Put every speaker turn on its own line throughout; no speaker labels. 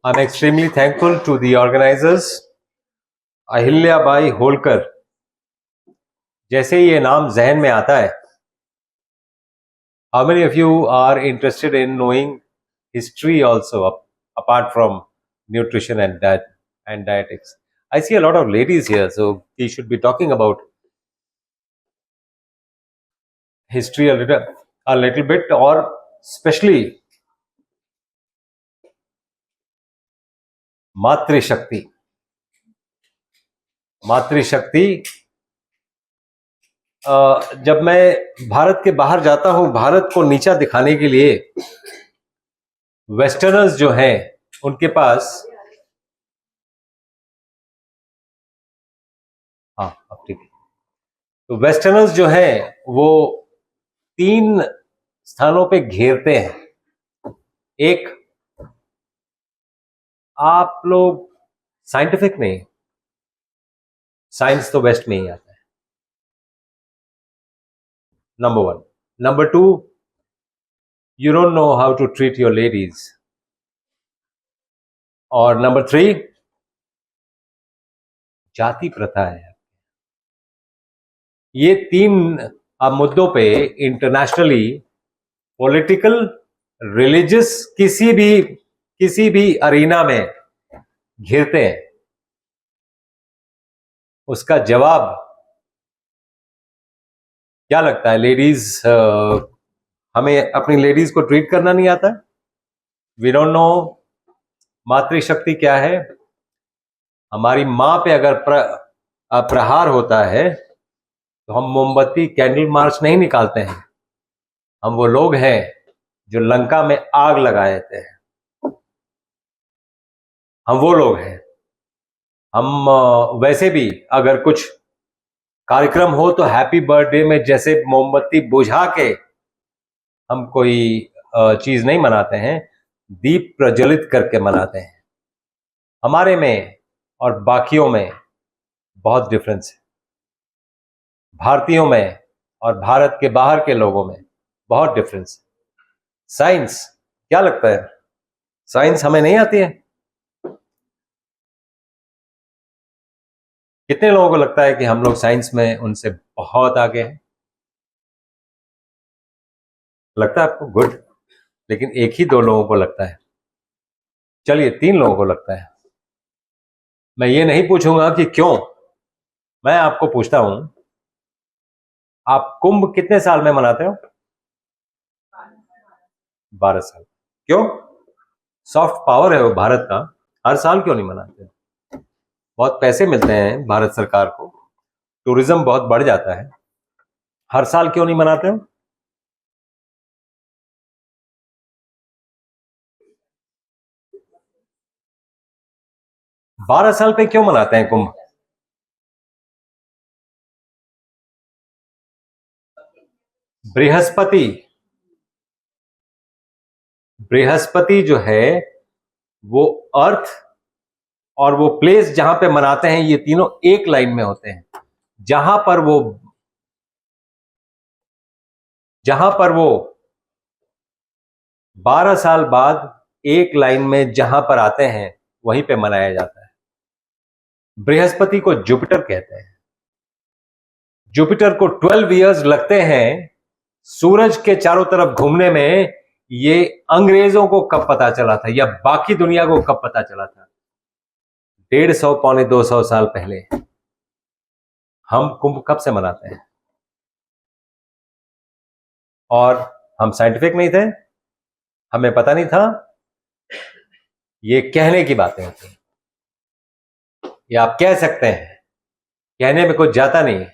I'm extremely thankful to the organizers. Ahilya Bai Holkar, जैसे ही ये नाम जहन में आता है, how many of you are interested in knowing history also, apart from nutrition and dietetics? I see a lot of ladies here, so we should be talking about history a little bit, or especially मातृशक्ति. जब मैं भारत के बाहर जाता हूं, भारत को नीचा दिखाने के लिए वेस्टर्नर्स जो हैं उनके पास, हाँ अब ठीक है, तो वेस्टर्नर्स जो हैं वो 3 स्थानों पे घेरते हैं. एक, आप लोग साइंटिफिक नहीं, साइंस तो वेस्ट में ही आता है, number 1. Number 2, you don't know how to treat your ladies. और नंबर 3, जाति प्रथा है. ये 3 मुद्दों पे इंटरनेशनली, पॉलिटिकल, रिलीजियस, किसी भी अरीना में घिरते हैं. उसका जवाब क्या लगता है? लेडीज, हमें अपनी लेडीज को ट्रीट करना नहीं आता. वी डोंट नो मातृशक्ति क्या है. हमारी माँ पे अगर प्रहार होता है तो हम मोमबत्ती, कैंडल मार्च नहीं निकालते हैं. हम वो लोग हैं जो लंका में आग लगाए थे. हम वो लोग हैं. हम वैसे भी अगर कुछ कार्यक्रम हो तो हैप्पी बर्थडे में जैसे मोमबत्ती बुझा के हम कोई चीज नहीं मनाते हैं, दीप प्रज्वलित करके मनाते हैं. हमारे में और बाकियों में बहुत डिफरेंस है. भारतीयों में और भारत के बाहर के लोगों में बहुत डिफरेंस है. साइंस, क्या लगता है, साइंस हमें नहीं आती है? कितने लोगों को लगता है कि हम लोग साइंस में उनसे बहुत आगे हैं? लगता है आपको? गुड. लेकिन 1 ही 2 लोगों को लगता है. चलिए 3 लोगों को लगता है. मैं ये नहीं पूछूंगा कि क्यों, मैं आपको पूछता हूं, आप कुंभ कितने साल में मनाते हो? 12 साल. क्यों? सॉफ्ट पावर है वो भारत का, हर साल क्यों नहीं मनाते? बहुत पैसे मिलते हैं भारत सरकार को, टूरिज्म बहुत बढ़ जाता है, हर साल क्यों नहीं मनाते हो? बारह साल पे क्यों मनाते हैं कुंभ? बृहस्पति जो है वो अर्थ और वो प्लेस जहां पे मनाते हैं, ये तीनों एक लाइन में होते हैं. जहां पर वो 12 साल बाद एक लाइन में जहां पर आते हैं वहीं पे मनाया जाता है. बृहस्पति को जुपिटर कहते हैं. जुपिटर को 12 इयर्स लगते हैं सूरज के चारों तरफ घूमने में. ये अंग्रेजों को कब पता चला था, या बाकी दुनिया को कब पता चला था? 150 पौने 200 साल पहले. हम कुंभ कब से मनाते हैं? और हम साइंटिफिक नहीं थे, हमें पता नहीं था. ये कहने की बातें होती हैं. ये आप कह सकते हैं, कहने में कुछ जाता नहीं है.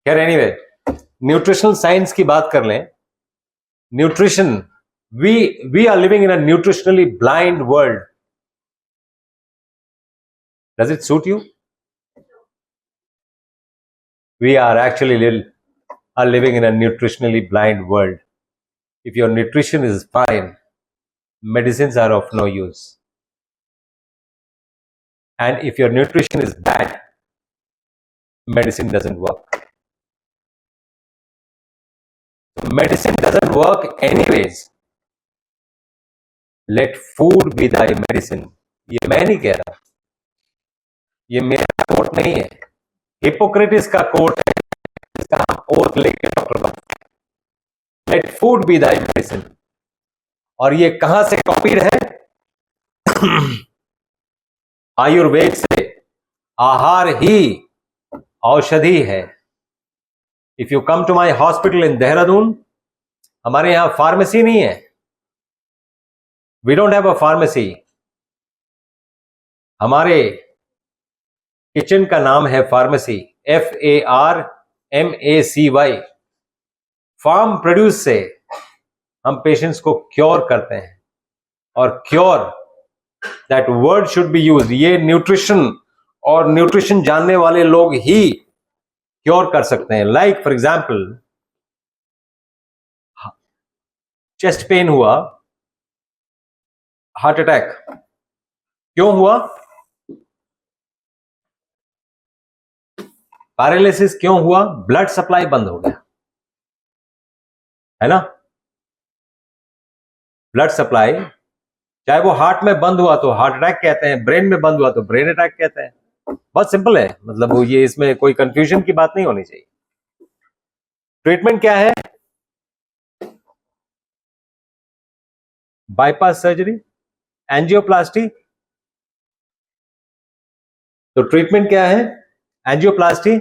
खैर, एनीवे, न्यूट्रिशनल साइंस की बात कर लें. Nutrition, we are living in a nutritionally blind world. Does it suit you? We are actually living in a nutritionally blind world. If your nutrition is fine, medicines are of no use. And if your nutrition is bad, medicine doesn't work. Medicine doesn't work anyways. Let food be thy medicine. ये मैं नहीं कह रहा, ये मेरा coat नहीं है, Hippocrates का कोट है, इसका हम ओथ लेके डॉक्टर बनते हैं, let food be thy medicine. और ये कहां से कॉपीड है? आयुर्वेद से। आहार ही औषधि है। If you come to my hospital in Dehradun, हमारे यहां फार्मेसी नहीं है, we don't have a pharmacy. हमारे किचन का नाम है फार्मेसी, FARMACY। फार्म प्रोड्यूस से हम पेशेंट्स को क्योर करते हैं, और cure, that word should be use. ये न्यूट्रिशन और न्यूट्रिशन जानने वाले लोग ही क्योर कर सकते हैं। Like for example, chest pain हुआ, हार्ट अटैक क्यों हुआ, पैरालिसिस क्यों हुआ? ब्लड सप्लाई बंद हो गया, है ना? ब्लड सप्लाई, चाहे वो हार्ट में बंद हुआ तो हार्ट अटैक कहते हैं, ब्रेन में बंद हुआ तो ब्रेन अटैक कहते हैं। बहुत सिंपल है, मतलब वो ये इसमें कोई कंफ्यूजन की बात नहीं होनी चाहिए। ट्रीटमेंट क्या है? Bypass surgery, angioplasty. तो ट्रीटमेंट क्या है? Angioplasty,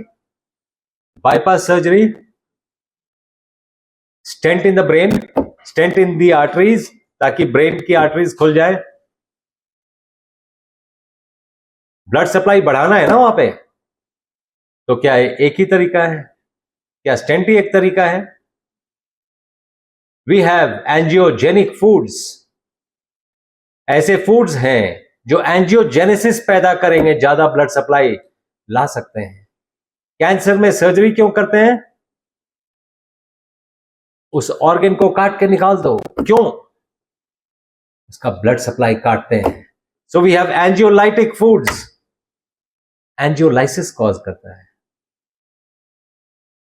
bypass surgery, stent in the brain, stent in the arteries, ताकि ब्रेन की आर्टरीज खुल जाए। ब्लड सप्लाई बढ़ाना है ना वहां पे, तो क्या एक ही तरीका है? क्या स्टेंट ही एक तरीका है? We have angiogenic foods. ऐसे फूड्स हैं जो एंजियोजेनेसिस पैदा करेंगे, ज्यादा ब्लड सप्लाई ला सकते हैं। कैंसर में सर्जरी क्यों करते हैं? उस ऑर्गन को काट के निकाल दो, क्यों? उसका ब्लड सप्लाई काटते हैं। So we have angiolytic foods. Angiolysis cause करता है।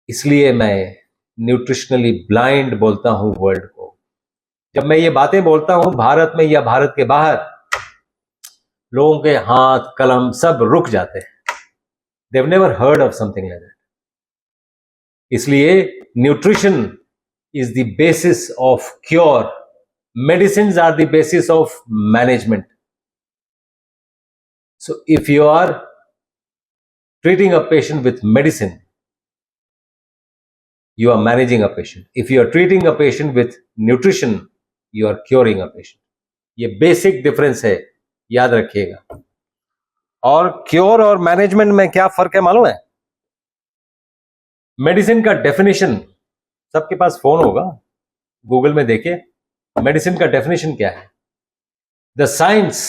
इसलिए मैं न्यूट्रिशनली ब्लाइंड बोलता हूं वर्ल्ड को। जब मैं ये बातें बोलता हूं भारत में या भारत के बाहर, लोगों के हाथ कलम सब रुक जाते हैं। They've never heard of something like that. इसलिए nutrition is the basis of cure. Medicines are the basis of management. So if you are treating a patient with medicine, you are managing a patient. If you are treating a patient with nutrition, you are curing a patient. ये basic difference है, याद रखिएगा। और cure और management में क्या फर्क है मालूम है? मेडिसिन का डेफिनेशन, सबके पास फोन होगा, गूगल में देखिए, मेडिसिन का डेफिनेशन क्या है? द साइंस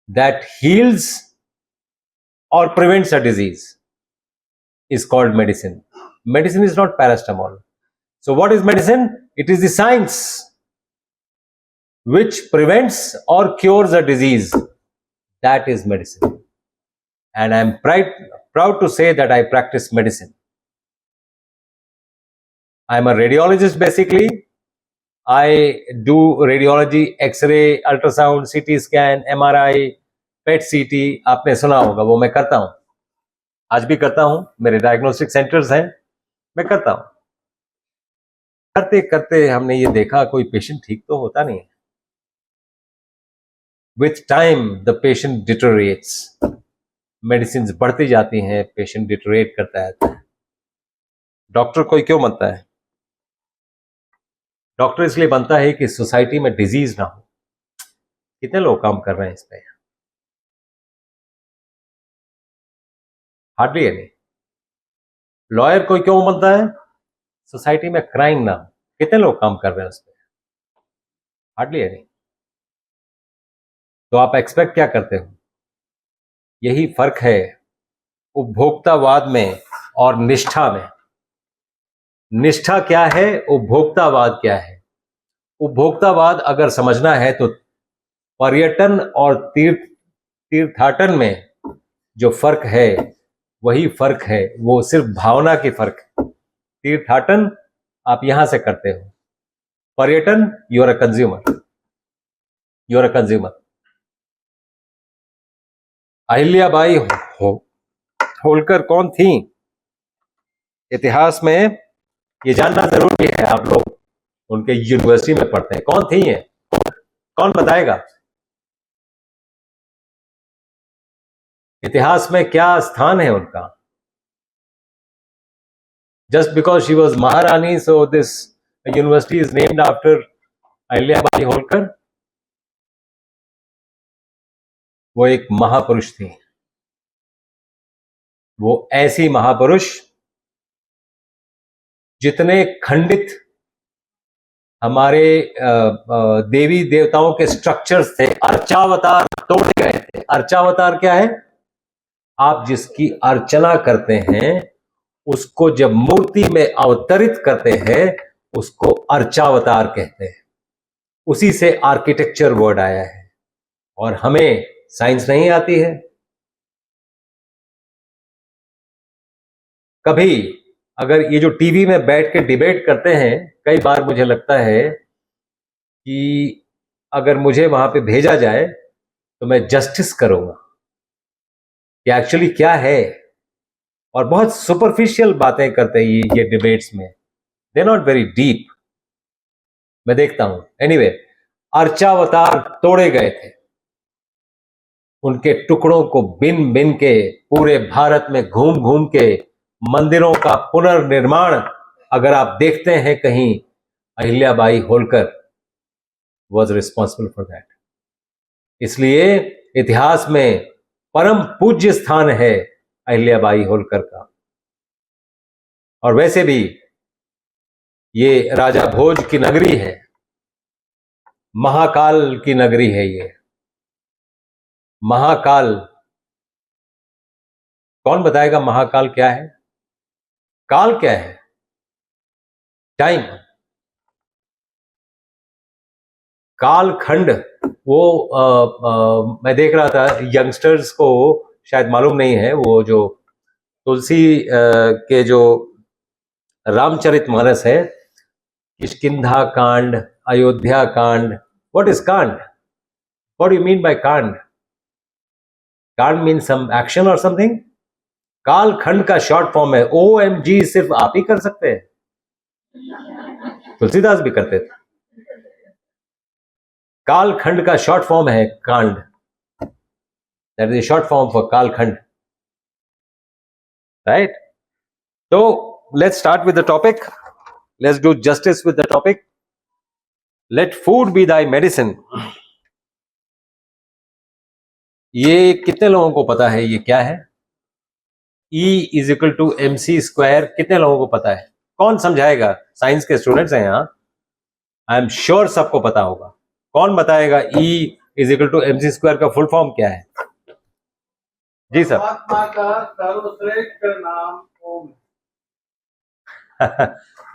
दैट हील्स और prevents a disease is called medicine. Medicine is not paracetamol. So what is medicine? It is the science which prevents or cures a disease. That is medicine. And I am proud to say that I practice medicine. I am a radiologist basically. I do radiology, X-ray, ultrasound, CT scan, MRI, PET CT. आपने सुना होगा, वो मैं करता हूं, आज भी करता हूं। मेरे डायग्नोस्टिक सेंटर्स हैं, मैं करता हूं। करते करते हमने ये देखा कोई पेशेंट ठीक तो होता नहीं है। With time the patient डिटोरिएट्स, medicine बढ़ती जाती हैं, पेशेंट डिटोरिएट करता है। डॉक्टर कोई क्यों बनता है? डॉक्टर इसलिए बनता है कि सोसाइटी में डिजीज ना हो। कितने लोग काम कर रहे हैं इस पे? Hardly any. लॉयर कोई क्यों बनता है? सोसाइटी में क्राइम ना हो। कितने लोग काम कर रहे हैं उस पर? Hardly any. तो आप एक्सपेक्ट क्या करते हो? यही फर्क है उपभोक्तावाद में और निष्ठा में। निष्ठा क्या है, उपभोक्तावाद क्या है? उपभोक्तावाद अगर समझना है तो पर्यटन और तीर्थाटन में जो फर्क है वही फर्क है, वो सिर्फ भावना की फर्क है। तीर्थाटन आप यहां से करते हो, पर्यटन you are a consumer. You are a consumer. Ahilyabai Holkar कौन थी? इतिहास में ये जानना जरूरी है। आप लोग उनके यूनिवर्सिटी में पढ़ते हैं। कौन थी ये? कौन बताएगा? इतिहास में क्या स्थान है उनका? जस्ट बिकॉज शी वॉज महारानी so this university is named after Ahilyabai Holkar? वो एक महापुरुष थी। वो ऐसी महापुरुष जितने खंडित हमारे देवी देवताओं के स्ट्रक्चर्स थे, अर्चावतार तोड़े गए थे। अर्चावतार क्या है? आप जिसकी अर्चना करते हैं उसको जब मूर्ति में अवतरित करते हैं उसको अर्चावतार कहते हैं। उसी से आर्किटेक्चर वर्ड आया है। और हमें साइंस नहीं आती है। कभी अगर ये जो टीवी में बैठ के डिबेट करते हैं, कई बार मुझे लगता है कि अगर मुझे वहां पे भेजा जाए तो मैं जस्टिस करूंगा कि एक्चुअली क्या है। और बहुत सुपरफिशियल बातें करते हैं ये डिबेट्स में, दे नॉट वेरी डीप। मैं देखता हूं। एनीवे, अर्चावतार तोड़े गए थे। उनके टुकड़ों को बिन बिन के पूरे भारत में घूम घूम के मंदिरों का पुनर्निर्माण अगर आप देखते हैं कहीं, Ahilyabai Holkar was responsible for that. इसलिए इतिहास में परम पूज्य स्थान है अहिल्याबाई होलकर का। और वैसे भी ये राजा भोज की नगरी है, महाकाल की नगरी है ये। महाकाल, कौन बताएगा महाकाल क्या है? काल क्या है? टाइम। कालखंड, वो मैं देख रहा था, यंगस्टर्स को शायद मालूम नहीं है, वो जो तुलसी के जो रामचरितमानस है, किष्किंधा कांड, अयोध्या कांड। व्हाट इज कांड? What do you mean by कांड? कांड मीन सम एक्शन और समथिंग। कालखंड का शॉर्ट फॉर्म है। OMG सिर्फ आप ही कर सकते हैं, तुलसीदास भी करते थे। कालखंड का शॉर्ट फॉर्म है कांड। That is short form for कालखंड, राइट? तो let's start with the topic. Let's do justice with the topic. Let food be thy medicine. ये कितने लोगों को पता है ये क्या है? E is equal to MC square. कितने लोगों को पता है? कौन समझाएगा? साइंस के स्टूडेंट्स हैं यहाँ, आई एम श्योर सबको पता होगा। कौन बताएगा E is equal to MC square का फुल फॉर्म क्या है? जी सर। परमात्मा का सर्वश्रेष्ठ नाम ओम।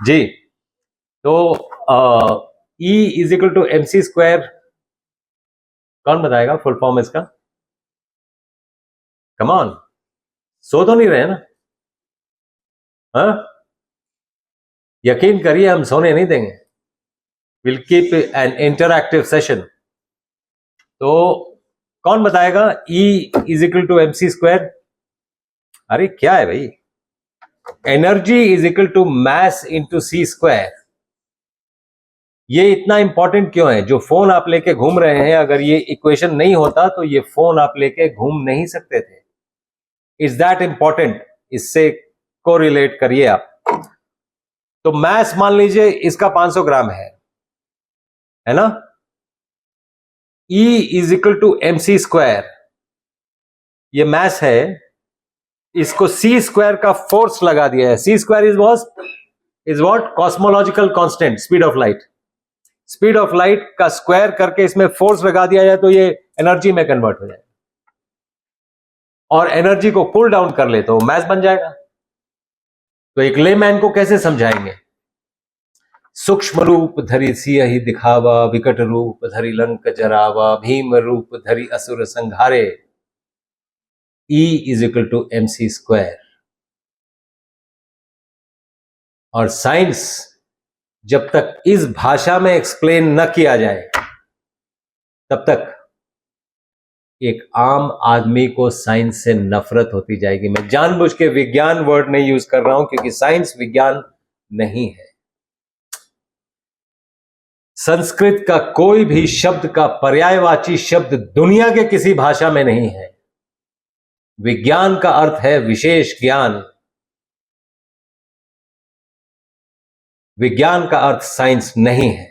जी, तो E is equal to MC square कौन बताएगा फुल फॉर्म इसका? कम ऑन, सो तो नहीं रहे ना? हाँ, यकीन करिए, हम सोने नहीं देंगे। Will keep an interactive session. तो कौन बताएगा E is equal to MC square? अरे क्या है भाई? Energy is equal to mass into C square. ये इतना इंपॉर्टेंट क्यों है? जो फोन आप लेके घूम रहे हैं, अगर ये इक्वेशन नहीं होता तो ये फोन आप लेके घूम नहीं सकते थे। Is that important? इससे कोरिलेट करिए आप। तो मैस मान लीजिए इसका 500 ग्राम है ना? E is equal to MC square, ये मैस है। इसको C स्क्वायर का फोर्स लगा दिया है। C square is what? Cosmological constant, speed of light. Speed of light का स्क्वायर करके इसमें फोर्स लगा दिया जाए तो ये एनर्जी में कन्वर्ट हो जाए, और एनर्जी को पुल डाउन कर ले तो मैस बन जाएगा। तो एक लेमैन को कैसे समझाएंगे? सूक्ष्म रूप धरि सियहि दिखावा, विकट रूप धरि लंक जरावा, भीम रूप धरि असुर संहारे। E is equal to MC square. और साइंस जब तक इस भाषा में एक्सप्लेन न किया जाए तब तक एक आम आदमी को साइंस से नफरत होती जाएगी। मैं जानबूझ के विज्ञान वर्ड नहीं यूज कर रहा हूं, क्योंकि साइंस विज्ञान नहीं है। संस्कृत का कोई भी शब्द का पर्यायवाची शब्द दुनिया के किसी भाषा में नहीं है। विज्ञान का अर्थ है विशेष ज्ञान। विज्ञान का अर्थ साइंस नहीं है,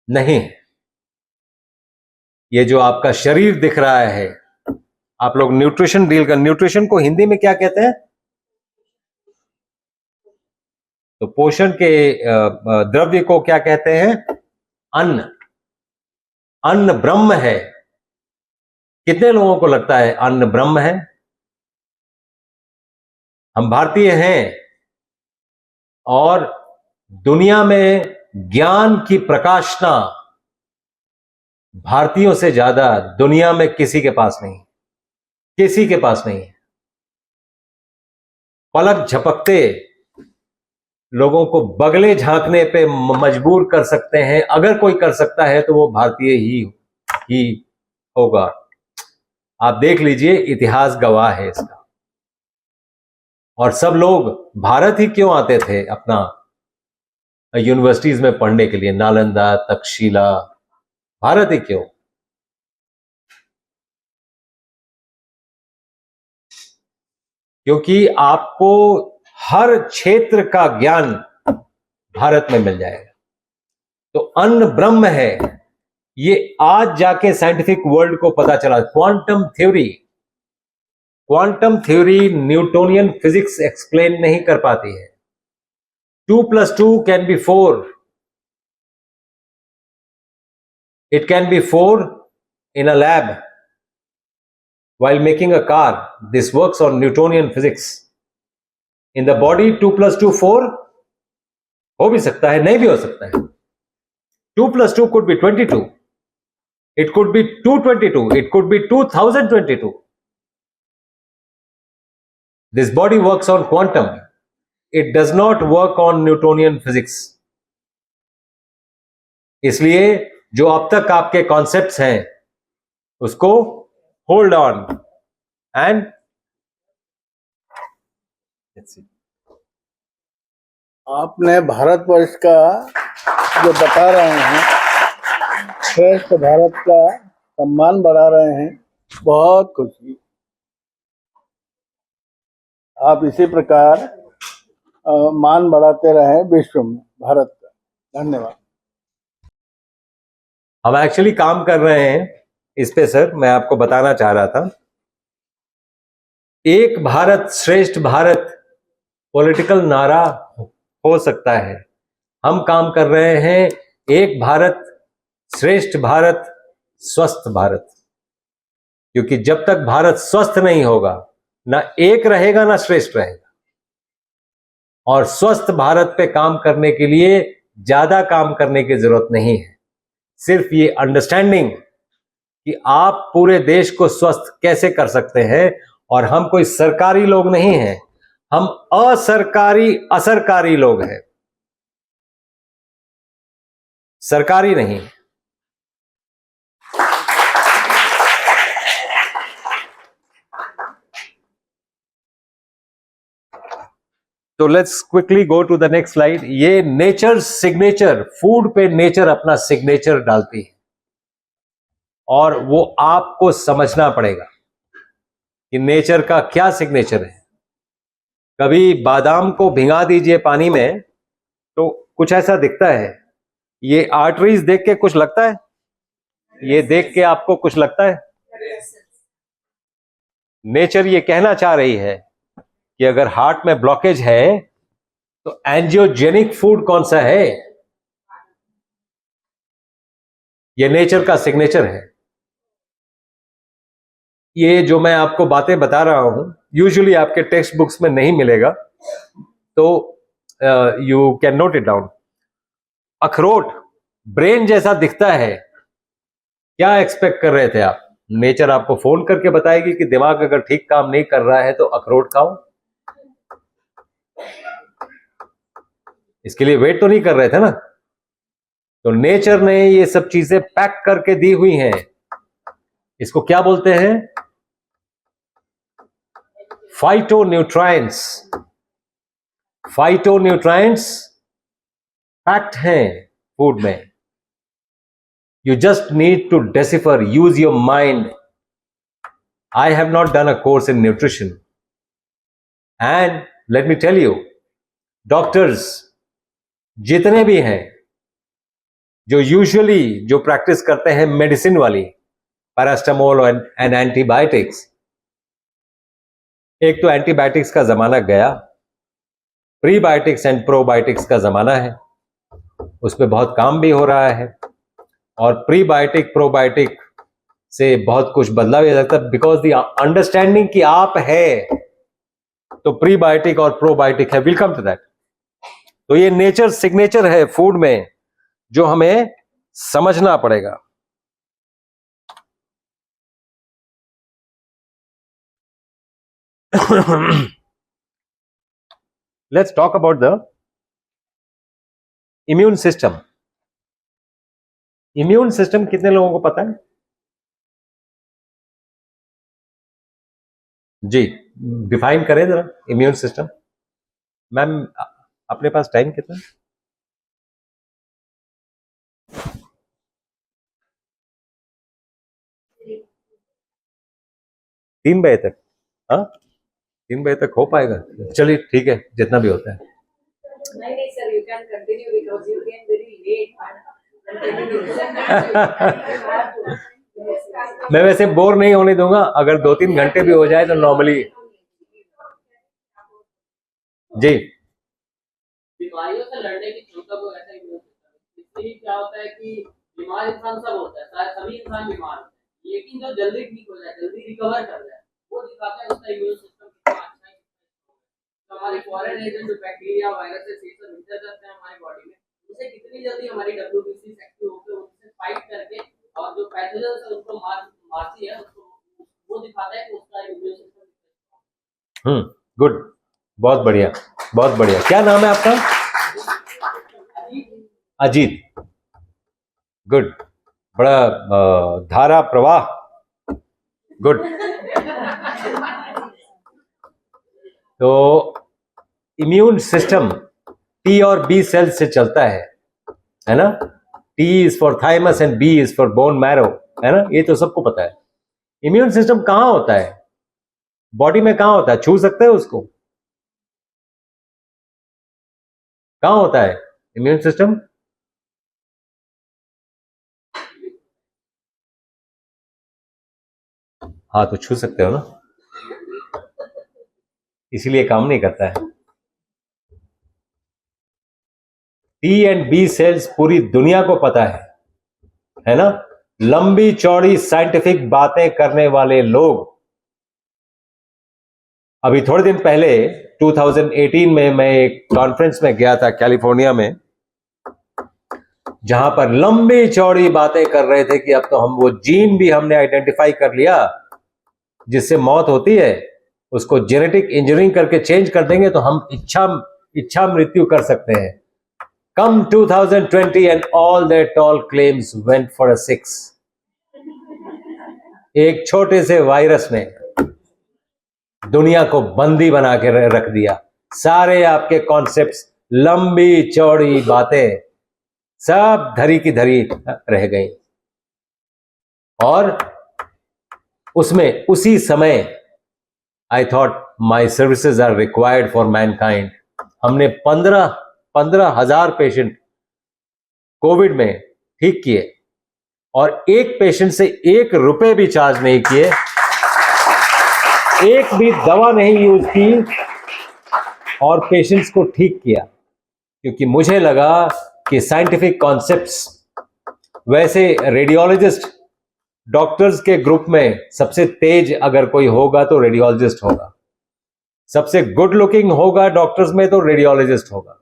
नहीं है। ये जो आपका शरीर दिख रहा है, आप लोग न्यूट्रिशन डील कर, न्यूट्रिशन को हिंदी में क्या कहते हैं? तो पोषण के द्रव्य को क्या कहते हैं? अन्न। अन्न ब्रह्म है। कितने लोगों को लगता है अन्न ब्रह्म है? हम भारतीय हैं और दुनिया में ज्ञान की प्रकाशना भारतीयों से ज्यादा दुनिया में किसी के पास नहीं, किसी के पास नहीं है। पलक झपकते लोगों को बगले झांकने पे मजबूर कर सकते हैं। अगर कोई कर सकता है तो वो भारतीय ही होगा। आप देख लीजिए, इतिहास गवाह है इसका। और सब लोग भारत ही क्यों आते थे अपना यूनिवर्सिटीज में पढ़ने के लिए? नालंदा, तक्षशिला, भारत ही क्यों? क्योंकि आपको हर क्षेत्र का ज्ञान भारत में मिल जाएगा। तो अन्न ब्रह्म है, ये आज जाके साइंटिफिक वर्ल्ड को पता चला। Quantum theory, quantum theory Newtonian physics explain नहीं कर पाती है। 2+2 can be 4। It can be 4 in a lab while making a car. This works on Newtonian physics. In the body 2+2 4 हो भी सकता है, नहीं भी हो सकता है। 2+2 could be 22. It could be 222. It could be 2022. This body works on quantum. It does not work on Newtonian physics. इसलिए जो अब तक आपके कॉन्सेप्ट्स हैं उसको होल्ड ऑन एंड
आपने भारतवर्ष का जो बता रहे हैं, श्रेष्ठ भारत का सम्मान बढ़ा रहे हैं, बहुत खुशी। आप इसी प्रकार मान बढ़ाते रहे विश्व में भारत का। धन्यवाद।
हम एक्चुअली काम कर रहे हैं इस पे सर। मैं आपको बताना चाह रहा था, एक भारत श्रेष्ठ भारत पॉलिटिकल नारा हो सकता है। हम काम कर रहे हैं एक भारत श्रेष्ठ भारत स्वस्थ भारत। क्योंकि जब तक भारत स्वस्थ नहीं होगा, ना एक रहेगा ना श्रेष्ठ रहेगा। और स्वस्थ भारत पे काम करने के लिए ज्यादा काम करने की जरूरत नहीं है। सिर्फ ये अंडरस्टैंडिंग कि आप पूरे देश को स्वस्थ कैसे कर सकते हैं। और हम कोई सरकारी लोग नहीं हैं, हम असरकारी असरकारी लोग हैं, सरकारी नहीं। तो let's quickly go to the next slide. ये नेचर सिग्नेचर, फूड पे नेचर अपना सिग्नेचर डालती है और वो आपको समझना पड़ेगा कि नेचर का क्या सिग्नेचर है। कभी बादाम को भिंगा दीजिए पानी में तो कुछ ऐसा दिखता है। ये आर्टरीज देख के कुछ लगता है? ये देख के आपको कुछ लगता है? नेचर ये कहना चाह रही है कि अगर हार्ट में ब्लॉकेज है तो एंजियोजेनिक फूड कौन सा है? ये नेचर का सिग्नेचर है। ये जो मैं आपको बातें बता रहा हूं यूजुअली आपके टेक्स्ट बुक्स में नहीं मिलेगा, तो you can note it down. अखरोट ब्रेन जैसा दिखता है, क्या एक्सपेक्ट कर रहे थे आप? नेचर आपको फोन करके बताएगी कि दिमाग अगर ठीक काम नहीं कर रहा है तो अखरोट खाओ। इसके लिए वेट तो नहीं कर रहे थे ना। तो नेचर ने ये सब चीजें पैक करके दी हुई हैं. इसको क्या बोलते हैं? फाइटोन्यूट्राइंट्स. फाइटोन्यूट्राइंट्स पैक्ड हैं फूड में. You just need to decipher, use your mind. I have not done a course in nutrition. And let me tell you, doctors जितने भी हैं जो यूजुअली जो प्रैक्टिस करते हैं मेडिसिन वाली, पैरास्टामोल एंड एंटीबायोटिक्स. एक तो एंटीबायोटिक्स का जमाना गया, प्रीबायोटिक्स एंड प्रोबायोटिक्स का जमाना है. उसमें बहुत काम भी हो रहा है और प्रीबायोटिक प्रोबायोटिक से बहुत कुछ बदलाव हो सकता है, बिकॉज द अंडरस्टैंडिंग कि आप है तो प्रीबायोटिक और प्रोबायोटिक है. Welcome to that. तो ये नेचर सिग्नेचर है फूड में जो हमें समझना पड़ेगा. Let's talk about the immune system. Immune system कितने लोगों को पता है? जी, डिफाइन करें जरा इम्यून सिस्टम. मैम अपने पास टाइम कितना है? 3 बजे तक. हाँ, 3 बजे तक हो पाएगा? चलिए ठीक है, जितना भी होता है.
नहीं sir, you can continue because you came very late.
मैं वैसे बोर नहीं होने दूंगा. अगर 2-3 घंटे भी हो जाए तो नॉर्मली. जी,
बीमारियों से लड़ने की क्षमता को ऐसा इम्यून सिस्टम. इससे क्या होता है कि बीमार इंसान सब होता है, शायद सभी इंसान बीमार होते हैं, लेकिन जो जल्दी ठीक हो जाए, जल्दी रिकवर कर जाए, वो दिखाता है उसका इम्यून सिस्टम कितना अच्छा है. तो हमारे फॉरेन एजेंट जो बैक्टीरिया वायरसेस ये सब इंटर करते हैं हमारी बॉडी में, उसे कितनी जल्दी हमारी WBC एक्टिव होकर उनसे फाइट करके और जो पैथोजेंस है उनको मारती है, उसको वो दिखाता है कि उसका इम्यून सिस्टम.
गुड, बहुत बढ़िया, बहुत बढ़िया. क्या नाम है आपका? अजीत. गुड. बड़ा धारा प्रवाह. गुड. तो इम्यून सिस्टम टी और बी सेल्स से चलता है ना? T is for thymus and B is for bone marrow, है ना? ये तो सबको पता है. इम्यून सिस्टम कहां होता है? बॉडी में कहां होता है? छू सकते हैं उसको? कहां होता है इम्यून सिस्टम? हाँ, तो छू सकते हो ना, इसीलिए काम नहीं करता है. टी एंड बी सेल्स पूरी दुनिया को पता है ना? लंबी चौड़ी साइंटिफिक बातें करने वाले लोग. अभी थोड़े दिन पहले 2018 में मैं एक कॉन्फ्रेंस में गया था कैलिफोर्निया में, जहां पर लंबी चौड़ी बातें कर रहे थे कि अब तो हम वो जीन भी हमने आइडेंटिफाई कर लिया जिससे मौत होती है, उसको जेनेटिक इंजीनियरिंग करके चेंज कर देंगे तो हम इच्छा मृत्यु कर सकते हैं. कम 2020 and all their tall claims went for a six. एक छोटे से वायरस ने दुनिया को बंदी बना के रख दिया. सारे आपके कॉन्सेप्ट्स, लंबी चौड़ी बातें सब धरी की धरी रह गई. और उसमें उसी समय I thought my services are required for mankind. हमने 15,000 पेशेंट कोविड में ठीक किए और एक पेशेंट से ₹1 भी चार्ज नहीं किए, एक भी दवा नहीं यूज की और पेशेंट्स को ठीक किया. क्योंकि मुझे लगा कि साइंटिफिक कॉन्सेप्ट्स, वैसे रेडियोलॉजिस्ट डॉक्टर्स के ग्रुप में सबसे तेज अगर कोई होगा तो रेडियोलॉजिस्ट होगा, सबसे गुड लुकिंग होगा डॉक्टर्स में तो रेडियोलॉजिस्ट होगा.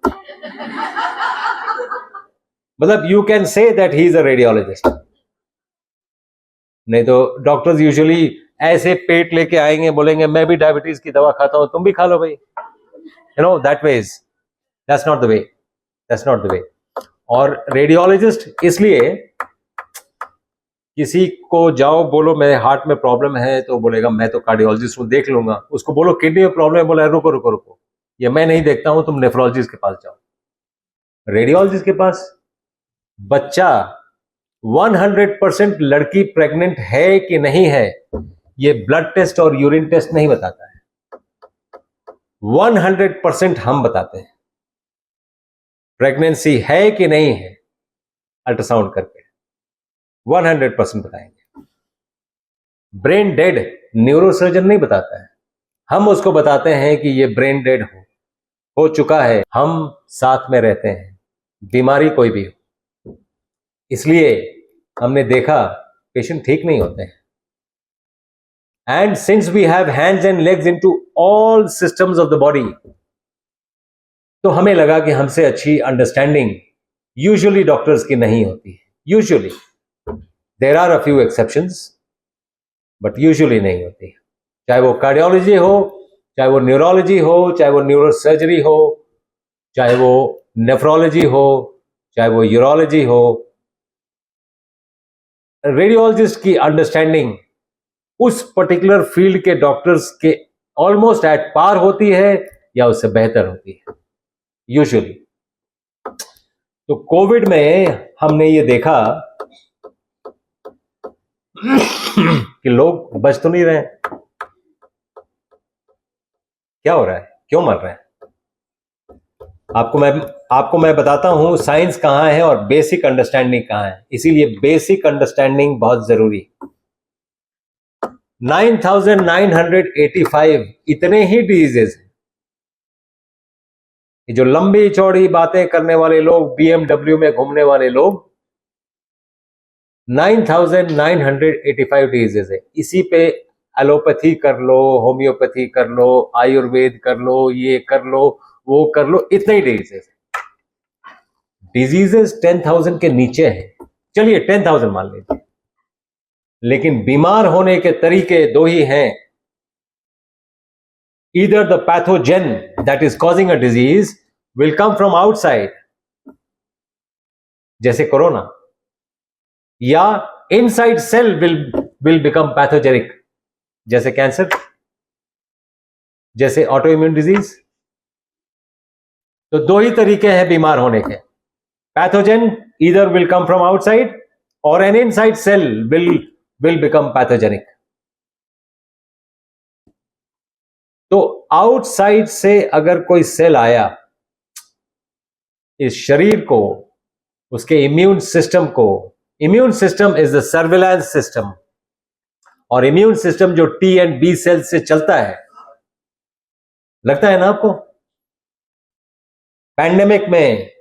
मतलब you can say that he is a radiologist. नहीं तो डॉक्टर्स यूजुअली ऐसे पेट लेके आएंगे, बोलेंगे मैं भी डायबिटीज की दवा खाता हूं, तुम भी खा लो भाई. That ways, that's not the way. और रेडियोलॉजिस्ट इसलिए, किसी को जाओ बोलो मेरे हार्ट में प्रॉब्लम है तो बोलेगा मैं तो कार्डियोलॉजिस्ट हूँ, देख लूंगा। उसको बोलो किडनी में प्रॉब्लम है, बोला रुको रुको रुको, ये मैं नहीं देखता हूं, तुम नेफ्रोलॉजिस्ट के पास जाओ। रेडियोलॉजिस्ट के पास बच्चा 100% लड़की प्रेग्नेंट है कि नहीं है, ये ब्लड टेस्ट और यूरिन टेस्ट नहीं बताता है, 100% हम बताते हैं प्रेगनेंसी है कि नहीं है, अल्ट्रासाउंड करके 100% बताएंगे। ब्रेन डेड न्यूरोसर्जन नहीं बताता है, हम उसको बताते हैं कि ये ब्रेन डेड हो चुका है, हम साथ में रहते हैं, बीमारी कोई भी हो। इसलिए हमने देखा पेशेंट ठीक नहीं होते हैं। And since we have hands and legs into all systems of the body, तो हमें लगा कि हमसे अच्छी अंडरस्टैंडिंग यूजुअली डॉक्टर्स की नहीं होती है। Usually there are a few exceptions, but usually नहीं होती है। चाहे वो कार्डियोलॉजी हो, चाहे वो न्यूरोलॉजी हो, चाहे वो न्यूरोसर्जरी हो, चाहे वो नेफ्रोलॉजी हो, चाहे वो यूरोलॉजी हो, रेडियोलॉजिस्ट की अंडरस्टैंडिंग उस पर्टिकुलर फील्ड के डॉक्टर्स के ऑलमोस्ट एट पार होती है या उससे बेहतर होती है यूजुअली। तो कोविड में हमने ये देखा कि लोग बच तो नहीं रहे, क्या हो रहा है, क्यों मर रहे हैं? आपको मैं बताता हूं साइंस कहां है और बेसिक अंडरस्टैंडिंग कहां है। इसीलिए बेसिक अंडरस्टैंडिंग बहुत जरूरी। 9,985 इतने ही डिजीजेस हैं। जो लंबी चौड़ी बातें करने वाले लोग, BMW में घूमने वाले लोग, 9,985 डिजीजेस है। इसी पे एलोपैथी कर लो, होम्योपैथी कर लो, आयुर्वेद कर लो, ये कर लो, वो कर लो, इतने ही डिजीजेस। डिजीजेस 10,000 के नीचे है, चलिए 10,000 मान लीजिए, लेकिन बीमार होने के तरीके दो ही हैं। Either the pathogen that is causing a disease will come from outside, जैसे कोरोना, या inside cell will become pathogenic, जैसे कैंसर, जैसे ऑटोइम्यून डिजीज। तो दो ही तरीके हैं बीमार होने के। Pathogen either will come from outside or an inside cell will become pathogenic. तो आउटसाइड से अगर कोई सेल आया इस शरीर को, उसके इम्यून सिस्टम को, immune system is the surveillance system, और इम्यून सिस्टम जो T and B सेल से चलता है, लगता है ना आपको? पैंडेमिक में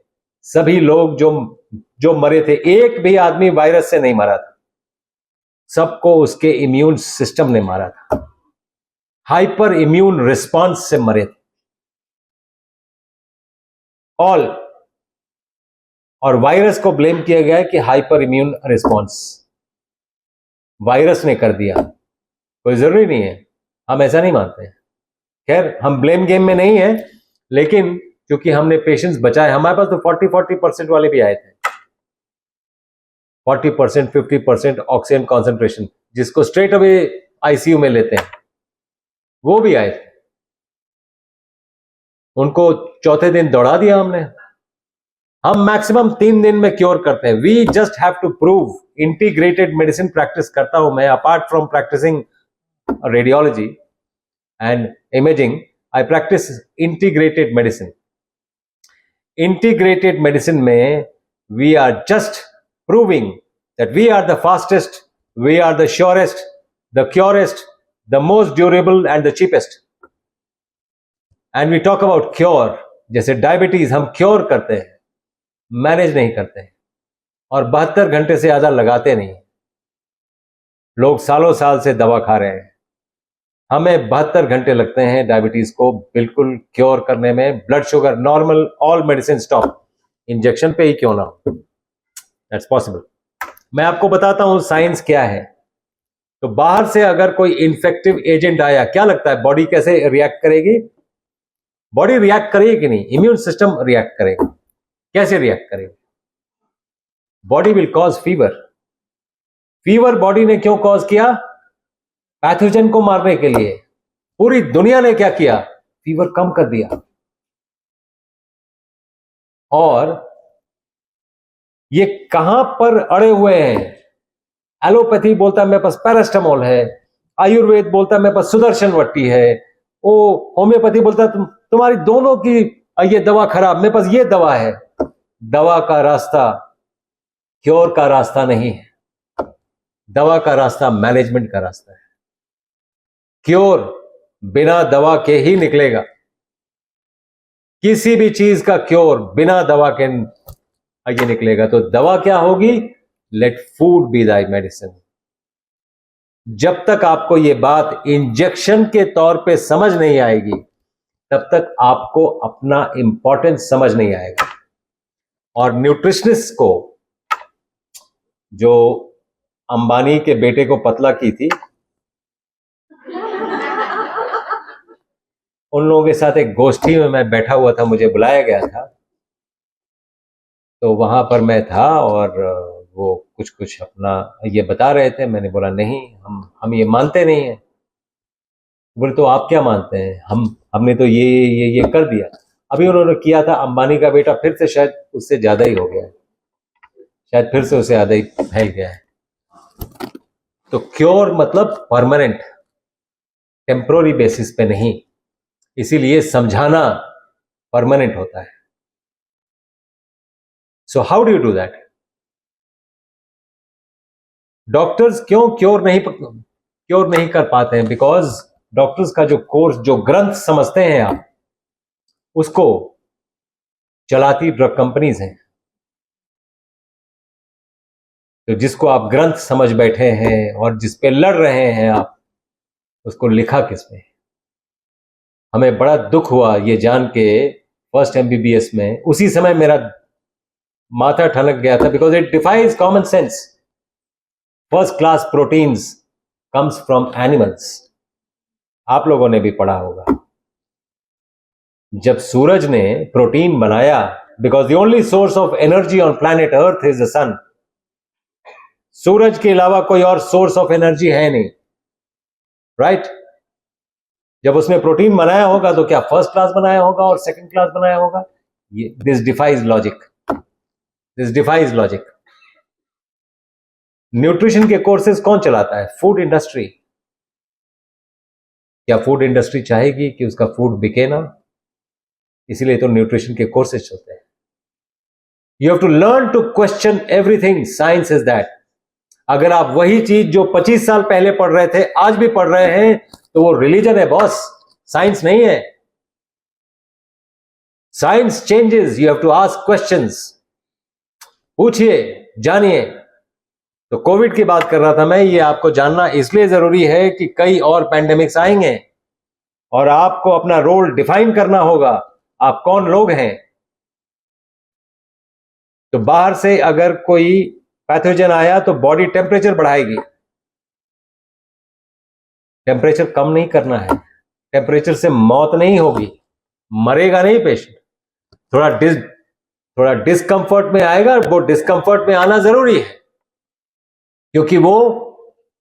सभी लोग जो मरे थे, एक भी आदमी वायरस से नहीं मरा था, सबको उसके इम्यून सिस्टम ने मारा था, हाइपर इम्यून रिस्पांस से मरे थे ऑल। और वायरस को ब्लेम किया गया कि हाइपर इम्यून रिस्पांस वायरस ने कर दिया। कोई जरूरी नहीं है, हम ऐसा नहीं मानते हैं। खैर, हम ब्लेम गेम में नहीं है, लेकिन क्योंकि हमने पेशेंट्स बचाए, हमारे पास तो 40% वाले भी आए थे, 40% 50% ऑक्सीजन कॉन्सेंट्रेशन, जिसको स्ट्रेट अवे आईसीयू में लेते हैं, वो भी आए थे। उनको चौथे दिन दौड़ा दिया हमने। हम मैक्सिमम 3 दिन में क्योर करते हैं। We just have to prove. Integrated medicine practice करता हूं मैं, apart from practising radiology and imaging, I practise integrated medicine. Integrated medicine में we are just proving that we are the fastest, we are the surest, the curest, the most durable and the cheapest. And we talk about cure. जैसे diabetes हम cure करते हैं, manage नहीं करते हैं, और 72 घंटे से ज्यादा लगाते नहीं। लोग सालों साल से दवा खा रहे हैं, हमें 72 घंटे लगते हैं डायबिटीज को बिल्कुल क्योर करने में। Blood sugar normal, all medicine stop, injection पे ही क्यों ना हो, दैट्स पॉसिबल। मैं आपको बताता हूं साइंस क्या है। तो बाहर से अगर कोई इन्फेक्टिव एजेंट आया, क्या लगता है बॉडी कैसे रिएक्ट करेगी? बॉडी रिएक्ट करेगी कि नहीं? इम्यून सिस्टम रिएक्ट करेगा। कैसे रिएक्ट करेगी? Body will cause fever. Fever body ने क्यों कॉज किया? पैथोजन को मारने के लिए. पूरी दुनिया ने क्या किया? फीवर कम कर दिया. और ये कहां पर अड़े हुए हैं? एलोपैथी बोलता है मेरे पास पैरास्टामोल है, आयुर्वेद बोलता है मेरे पास सुदर्शन वट्टी है, वो होम्योपैथी बोलता है तुम्हारी दोनों की ये दवा खराब, मेरे पास ये दवा है. दवा का रास्ता क्योर का रास्ता नहीं है. दवा का रास्ता मैनेजमेंट का रास्ता है. क्योर बिना दवा के ही निकलेगा. किसी भी चीज का क्योर बिना दवा के ये निकलेगा. तो दवा क्या होगी? Let food be thy medicine. जब तक आपको ये बात इंजेक्शन के तौर पे समझ नहीं आएगी, तब तक आपको अपना इंपॉर्टेंस समझ नहीं आएगा. और न्यूट्रिशनिस्ट को, जो अंबानी के बेटे को पतला की थी, उन लोगों के साथ एक गोष्ठी में मैं बैठा हुआ था, मुझे बुलाया गया था. तो वहां पर मैं था और वो कुछ अपना ये बता रहे थे. मैंने बोला नहीं, हम ये मानते नहीं हैं. बोले तो आप क्या मानते हैं? हमने तो ये कर दिया. अभी उन्होंने किया था. अंबानी का बेटा फिर से शायद उससे ज्यादा ही हो गया है, शायद फिर से उससे ज्यादा ही फैल गया है. तो क्योर मतलब परमानेंट, टेम्पोररी बेसिस पे नहीं. इसीलिए समझाना परमानेंट होता है. So how do you do that? Doctors क्यों क्योर नहीं कर पाते हैं? बिकॉज डॉक्टर्स का जो कोर्स, जो ग्रंथ समझते हैं आप, उसको चलाती ड्रग कंपनीज हैं. तो जिसको आप ग्रंथ समझ बैठे हैं और जिस पे लड़ रहे हैं आप, उसको लिखा किसने? हमें बड़ा दुख हुआ ये जान के फर्स्ट MBBS में उसी समय मेरा माथा ठनक गया था. Because it defies common sense. First class proteins comes from animals. आप लोगों ने भी पढ़ा होगा. जब सूरज ने प्रोटीन बनाया, because the only source of energy on planet earth is the sun. सूरज के अलावा कोई और सोर्स ऑफ एनर्जी है नहीं, राइट? जब उसने प्रोटीन बनाया होगा तो क्या फर्स्ट क्लास बनाया होगा और सेकंड क्लास बनाया होगा? ये this defies logic. This defies logic. Nutrition के कोर्सेज कौन चलाता है? Food industry. क्या फूड इंडस्ट्री चाहेगी कि उसका फूड बिके ना? इसीलिए तो न्यूट्रिशन के कोर्सेज होते हैं. You have to learn to question everything. Science is that. अगर आप वही चीज जो 25 साल पहले पढ़ रहे थे आज भी पढ़ रहे हैं, तो वो रिलीजन है बॉस, साइंस नहीं है. Science changes. You have to ask questions. पूछिए, जानिए. तो कोविड की बात कर रहा था मैं. ये आपको जानना इसलिए जरूरी है कि कई और पैंडेमिक्स आएंगे और आपको अपना रोल डिफाइन करना होगा. आप कौन लोग हैं? तो बाहर से अगर कोई पैथोजन आया तो बॉडी टेम्परेचर बढ़ाएगी. टेम्परेचर कम नहीं करना है. टेम्परेचर से मौत नहीं होगी, मरेगा नहीं पेशेंट. थोड़ा डिस्कंफर्ट में आएगा. वो डिस्कंफर्ट में आना जरूरी है, क्योंकि वो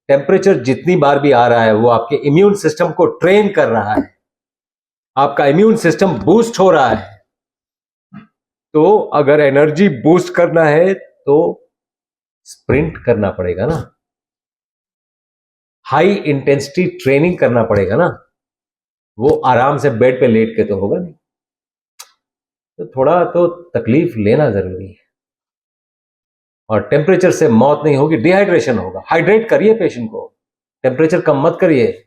टेम्परेचर जितनी बार भी आ रहा है वो आपके इम्यून सिस्टम को ट्रेन कर रहा है. आपका इम्यून सिस्टम बूस्ट हो रहा है. तो अगर एनर्जी बूस्ट करना है तो स्प्रिंट करना पड़ेगा ना, हाई इंटेंसिटी ट्रेनिंग करना पड़ेगा ना. वो आराम से बेड पे लेट के तो होगा नहीं. तो थोड़ा तो तकलीफ लेना जरूरी है. और टेम्परेचर से मौत नहीं होगी, डिहाइड्रेशन होगा. हाइड्रेट करिए पेशेंट को, टेम्परेचर कम मत करिए.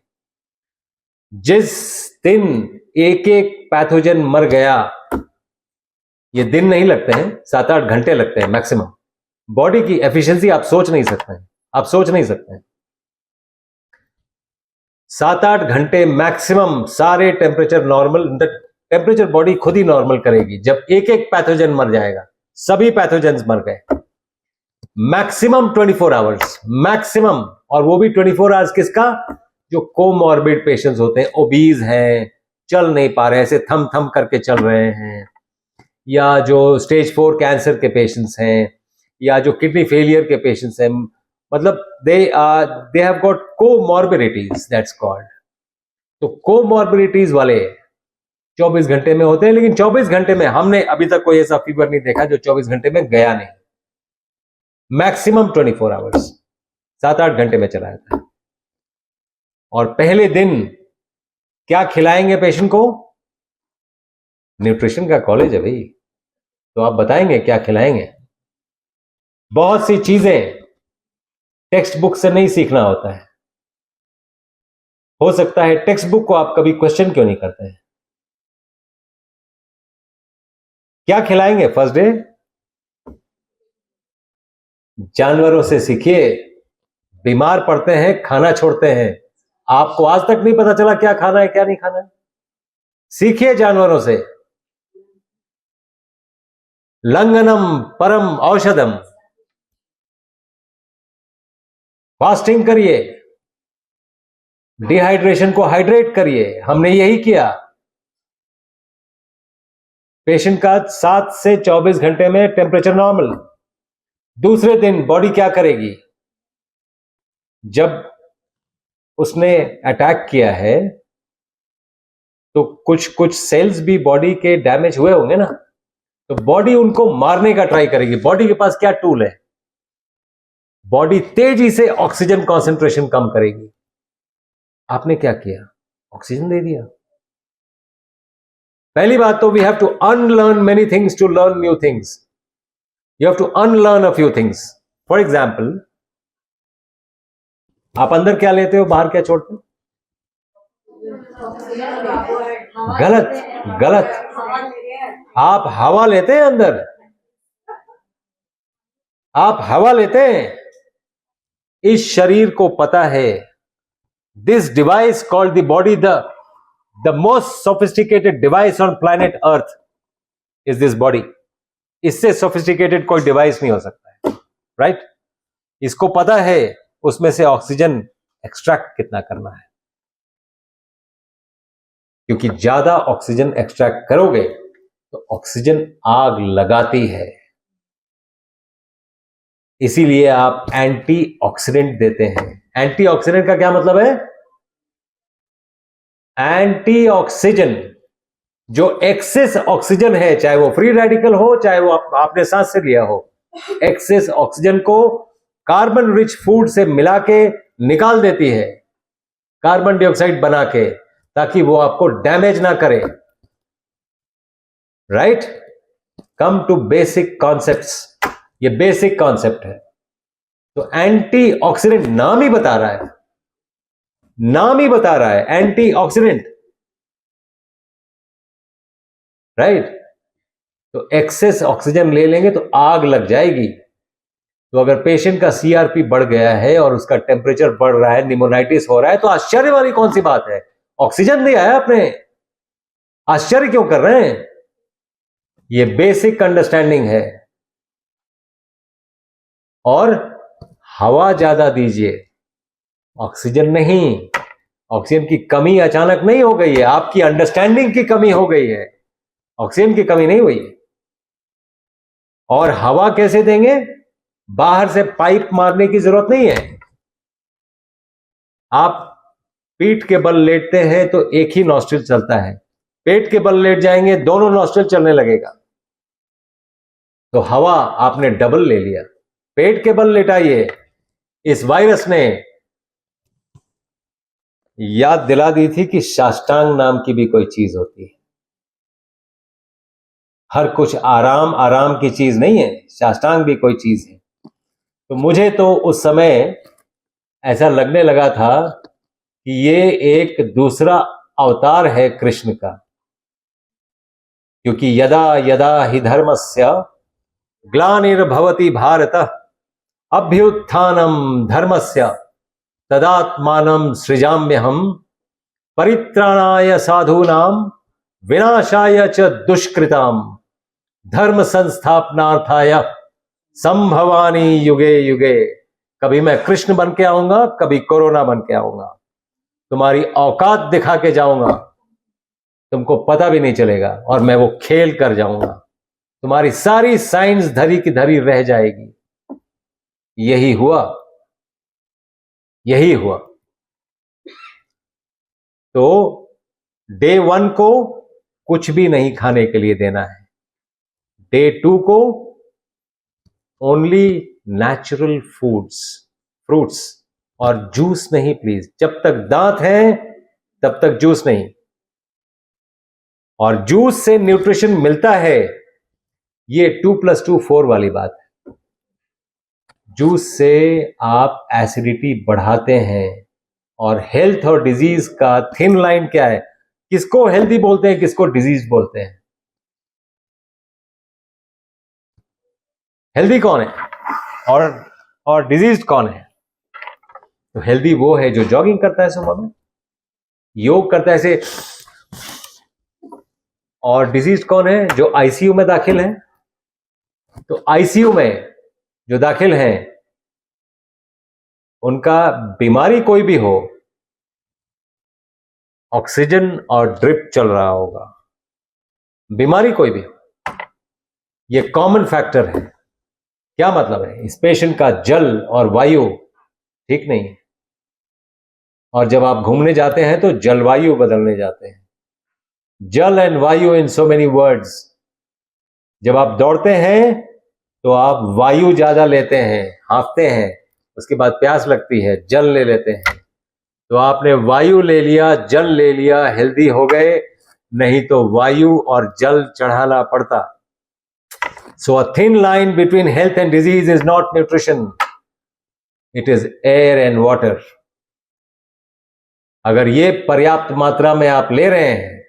जिस दिन एक एक पैथोजन मर गया, ये दिन नहीं लगते हैं, 7-8 घंटे लगते हैं मैक्सिमम. बॉडी की एफिशिएंसी आप सोच नहीं सकते हैं. आप सोच नहीं सकते हैं. 7-8 घंटे मैक्सिमम. सारे टेम्परेचर नॉर्मल, टेम्परेचर बॉडी खुद ही नॉर्मल करेगी जब एक एक पैथोजन मर जाएगा. सभी पैथोजन मर गए. Maximum 24 hours maximum. और वो भी 24 आवर्स किसका? जो कोमॉर्बिड पेशेंट्स होते हैं, ओबीज हैं, चल नहीं पा रहे, ऐसे थम थम करके चल रहे हैं, या जो स्टेज 4 कैंसर के पेशेंट्स हैं, या जो किडनी फेलियर के पेशेंट्स हैं, मतलब they have got comorbidities, that's called. तो कोमॉर्बिडिटीज वाले 24 घंटे में होते हैं, लेकिन 24 घंटे में हमने अभी तक कोई ऐसा फीवर नहीं देखा जो 24 घंटे में गया नहीं। मैक्सिमम 24 आवर्स, 7-8 घंटे में चला जाता है। और पहले दिन क्या खिलाएंगे पेशेंट को? न्यूट्रिशन का कॉलेज है भाई, तो आप बताएंगे क्या खिलाएंगे। बहुत सी चीजें टेक्स्ट बुक से नहीं सीखना होता है। हो सकता है टेक्स्ट बुक को आप कभी क्वेश्चन क्यों नहीं करते हैं? क्या खिलाएंगे फर्स्ट डे? जानवरों से सीखिए। बीमार पड़ते हैं, खाना छोड़ते हैं, आपको आज तक नहीं पता चला क्या खाना है क्या नहीं खाना है। सीखिए जानवरों से। लंघनम परम औषधम, फास्टिंग करिए, डिहाइड्रेशन को हाइड्रेट करिए। हमने यही किया। पेशेंट का 7 से 24 घंटे में टेम्परेचर नॉर्मल। दूसरे दिन बॉडी क्या करेगी? जब उसने अटैक किया है तो कुछ सेल्स भी बॉडी के डैमेज हुए होंगे ना, तो बॉडी उनको मारने का ट्राई करेगी। बॉडी के पास क्या टूल है? बॉडी तेजी से ऑक्सीजन कंसंट्रेशन कम करेगी। आपने क्या किया? ऑक्सीजन दे दिया। पहली बात तो we have to unlearn many things to learn new things. You have to unlearn a few things. For example, आप अंदर क्या लेते हो, बाहर क्या छोड़ते हो? गलत, गलत। आप हवा लेते हैं अंदर, आप हवा लेते हैं। इस शरीर को पता है, this device called the body, the most sophisticated device on planet earth is this body. इससे सोफिस्टिकेटेड कोई डिवाइस नहीं हो सकता है, राइट? इसको पता है उसमें से ऑक्सीजन एक्सट्रैक्ट कितना करना है, क्योंकि ज्यादा ऑक्सीजन एक्सट्रैक्ट करोगे तो ऑक्सीजन आग लगाती है। इसीलिए आप एंटीऑक्सीडेंट देते हैं। एंटीऑक्सीडेंट का क्या मतलब है? एंटी ऑक्सीजन, जो एक्सेस ऑक्सीजन है, चाहे वो फ्री रेडिकल हो, चाहे वो आपने सांस से लिया हो, एक्सेस ऑक्सीजन को कार्बन रिच फूड से मिला के निकाल देती है, कार्बन डाइऑक्साइड बना के, ताकि वो आपको डैमेज ना करे। Right? Come to basic concepts. ये बेसिक कॉन्सेप्ट है। तो एंटीऑक्सीडेंट नाम ही बता रहा है, नाम ही बता रहा है एंटीऑक्सीडेंट, राइट? तो एक्सेस ऑक्सीजन ले लेंगे तो आग लग जाएगी। तो अगर पेशेंट का सीआरपी बढ़ गया है और उसका टेम्परेचर बढ़ रहा है, निमोनाइटिस हो रहा है, तो आश्चर्य वाली कौन सी बात है? ऑक्सीजन दिया है आपने, आश्चर्य क्यों कर रहे हैं? ये बेसिक अंडरस्टैंडिंग है। और हवा ज्यादा दीजिए, ऑक्सीजन नहीं। ऑक्सीजन की कमी अचानक नहीं हो गई है, आपकी अंडरस्टैंडिंग की कमी हो गई है, ऑक्सीजन की कमी नहीं हुई है। और हवा कैसे देंगे? बाहर से पाइप मारने की जरूरत नहीं है। आप पीठ के बल लेटते हैं तो एक ही नॉस्ट्रिल चलता है, पेट के बल लेट जाएंगे दोनों नॉस्ट्रिल चलने लगेगा। तो हवा आपने डबल ले लिया। पेट के बल लेटाइए। इस वायरस ने याद दिला दी थी कि साष्टांग नाम की भी कोई चीज होती है। हर कुछ आराम आराम की चीज नहीं है, साष्टांग भी कोई चीज है। तो मुझे तो उस समय ऐसा लगने लगा था कि ये एक दूसरा अवतार है कृष्ण का, क्योंकि यदा यदा हि धर्मस्य ग्लानिर्भवति भारत अभ्युत्थानम धर्मस्य तदात्मानं सृजाम्यहम् परित्राणाय साधूनां विनाशाय च दुष्कृतां धर्म संस्थापनार्थाय संभवानी युगे युगे। कभी मैं कृष्ण बन के आऊंगा, कभी कोरोना बन के आऊंगा, तुम्हारी औकात दिखा के जाऊंगा, तुमको पता भी नहीं चलेगा, और मैं वो खेल कर जाऊंगा। तुम्हारी सारी साइंस धरी की धरी रह जाएगी। यही हुआ, यही हुआ। तो डे 1 को कुछ भी नहीं खाने के लिए देना है, डे 2 को ओनली नेचुरल फूड्स, फ्रूट्स और जूस नहीं प्लीज, जब तक दांत हैं तब तक जूस नहीं। और जूस से न्यूट्रिशन मिलता है, ये 2+2 4 वाली बात है। जूस से आप एसिडिटी बढ़ाते हैं। और हेल्थ और डिजीज का थिन लाइन क्या है, किसको हेल्दी बोलते हैं, किसको डिजीज बोलते हैं? हेल्दी कौन है और डिजीज कौन है? तो हेल्दी वो है जो जॉगिंग करता है सुबह में, योग करता है ऐसे। और डिजीज कौन है? जो आईसीयू में दाखिल है। तो आईसीयू में जो दाखिल हैं, उनका बीमारी कोई भी हो, ऑक्सीजन और ड्रिप चल रहा होगा, बीमारी कोई भी हो, ये कॉमन फैक्टर है। क्या मतलब है? इस पेशेंट का जल और वायु ठीक नहीं है। और जब आप घूमने जाते हैं तो जलवायु बदलने जाते हैं। जल एंड वायु इन सो मेनी वर्ड्स। जब आप दौड़ते हैं तो आप वायु ज्यादा लेते हैं, हाँफते हैं, उसके बाद प्यास लगती है, जल ले लेते हैं। तो आपने वायु ले लिया, जल ले लिया, हेल्दी हो गए, नहीं तो वायु और जल चढ़ाना पड़ता। So a thin line between health and disease is not nutrition. It is air and water. अगर ये पर्याप्त मात्रा में आप ले रहे हैं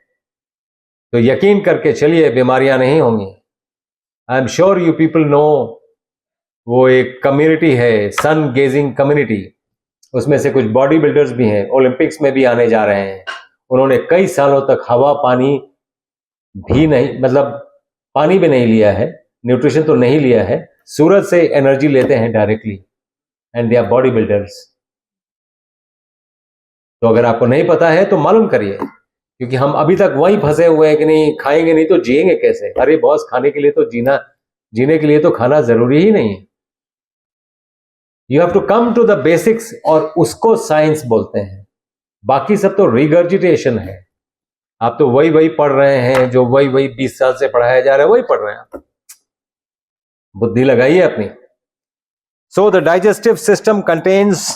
तो यकीन करके चलिए बीमारियां नहीं होंगी। I am sure you people know, वो एक कम्युनिटी है, सन गेजिंग कम्युनिटी। उसमें से कुछ बॉडी बिल्डर्स भी हैं, ओलंपिक्स में भी आने जा रहे हैं। उन्होंने कई सालों तक हवा पानी भी नहीं, मतलब पानी भी नहीं लिया है, न्यूट्रिशन तो नहीं लिया है, सूरज से एनर्जी लेते हैं directly, and they our body builders. तो अगर आपको नहीं पता है तो मालूम करिए, क्योंकि हम अभी तक वहीं फंसे हुए हैं कि नहीं खाएंगे नहीं तो जिएंगे कैसे। अरे बॉस, खाने के लिए तो जीने के लिए तो खाना जरूरी ही नहीं है। You have to come to the basics, और उसको साइंस बोलते हैं। बाकी सब तो रिगर्जिटेशन है। आप तो वही पढ़ रहे हैं जो वही 20 साल से पढ़ाया जा रहा है, वही पढ़ रहे हैं आप। बुद्धि लगाइए अपनी। So the digestive system contains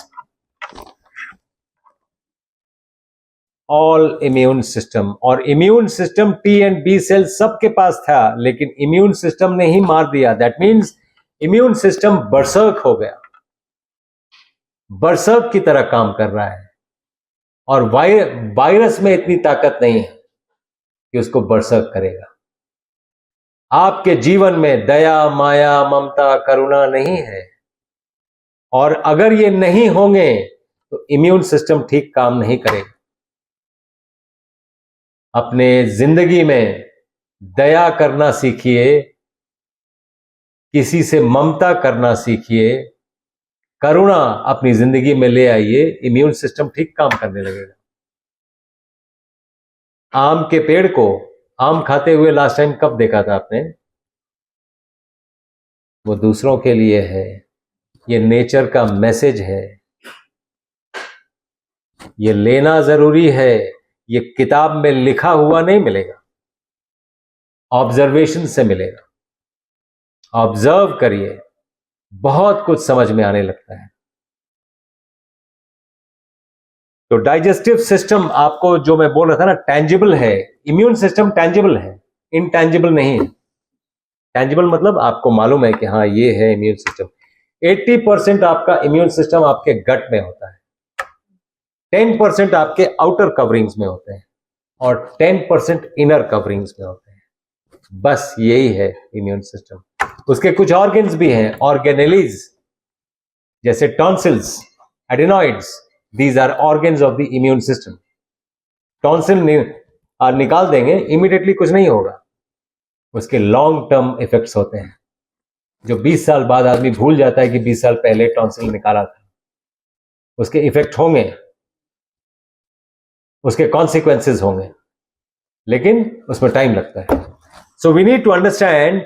all immune system. और immune system T and B cell सबके पास था, लेकिन इम्यून सिस्टम ने ही मार दिया। दैट मीन्स इम्यून सिस्टम बरसर्क हो गया, बरसर्क की तरह काम कर रहा है। और वायरस में इतनी ताकत नहीं है कि उसको बरसर्क करेगा। आपके जीवन में दया, माया, ममता, करुणा नहीं है, और अगर ये नहीं होंगे तो इम्यून सिस्टम ठीक काम नहीं करेगा। अपने जिंदगी में दया करना सीखिए, किसी से ममता करना सीखिए, करुणा अपनी जिंदगी में ले आइए, इम्यून सिस्टम ठीक काम करने लगेगा। आम के पेड़ को आम खाते हुए लास्ट टाइम कब देखा था आपने? वो दूसरों के लिए है, ये नेचर का मैसेज है। ये लेना जरूरी है, ये किताब में लिखा हुआ नहीं मिलेगा, ऑब्जर्वेशन से मिलेगा। ऑब्जर्व करिए, बहुत कुछ समझ में आने लगता है। तो डाइजेस्टिव सिस्टम, आपको जो मैं बोल रहा था ना, टैंजिबल है। इम्यून सिस्टम टैंजिबल है, इनटैंजिबल नहीं है। टैंजिबल मतलब आपको मालूम है कि हाँ ये है इम्यून सिस्टम। 80% आपका इम्यून सिस्टम आपके गट में होता है, 10% आपके आउटर कवरिंग्स में होते हैं, और 10% इनर कवरिंग्स में होते हैं। बस यही है इम्यून सिस्टम। उसके कुछ ऑर्गन्स भी हैं, ऑर्गेनेलीज, जैसे tonsils, adenoids, these are organs of the immune system. Tonsil निकाल देंगे, इमीडिएटली कुछ नहीं होगा, उसके लॉन्ग टर्म इफेक्ट्स होते हैं, जो 20 साल बाद आदमी भूल जाता है कि 20 साल पहले टॉन्सिल निकाला था। उसके इफेक्ट होंगे, उसके कॉन्सिक्वेंसेस होंगे, लेकिन उसमें टाइम लगता है। So we need to understand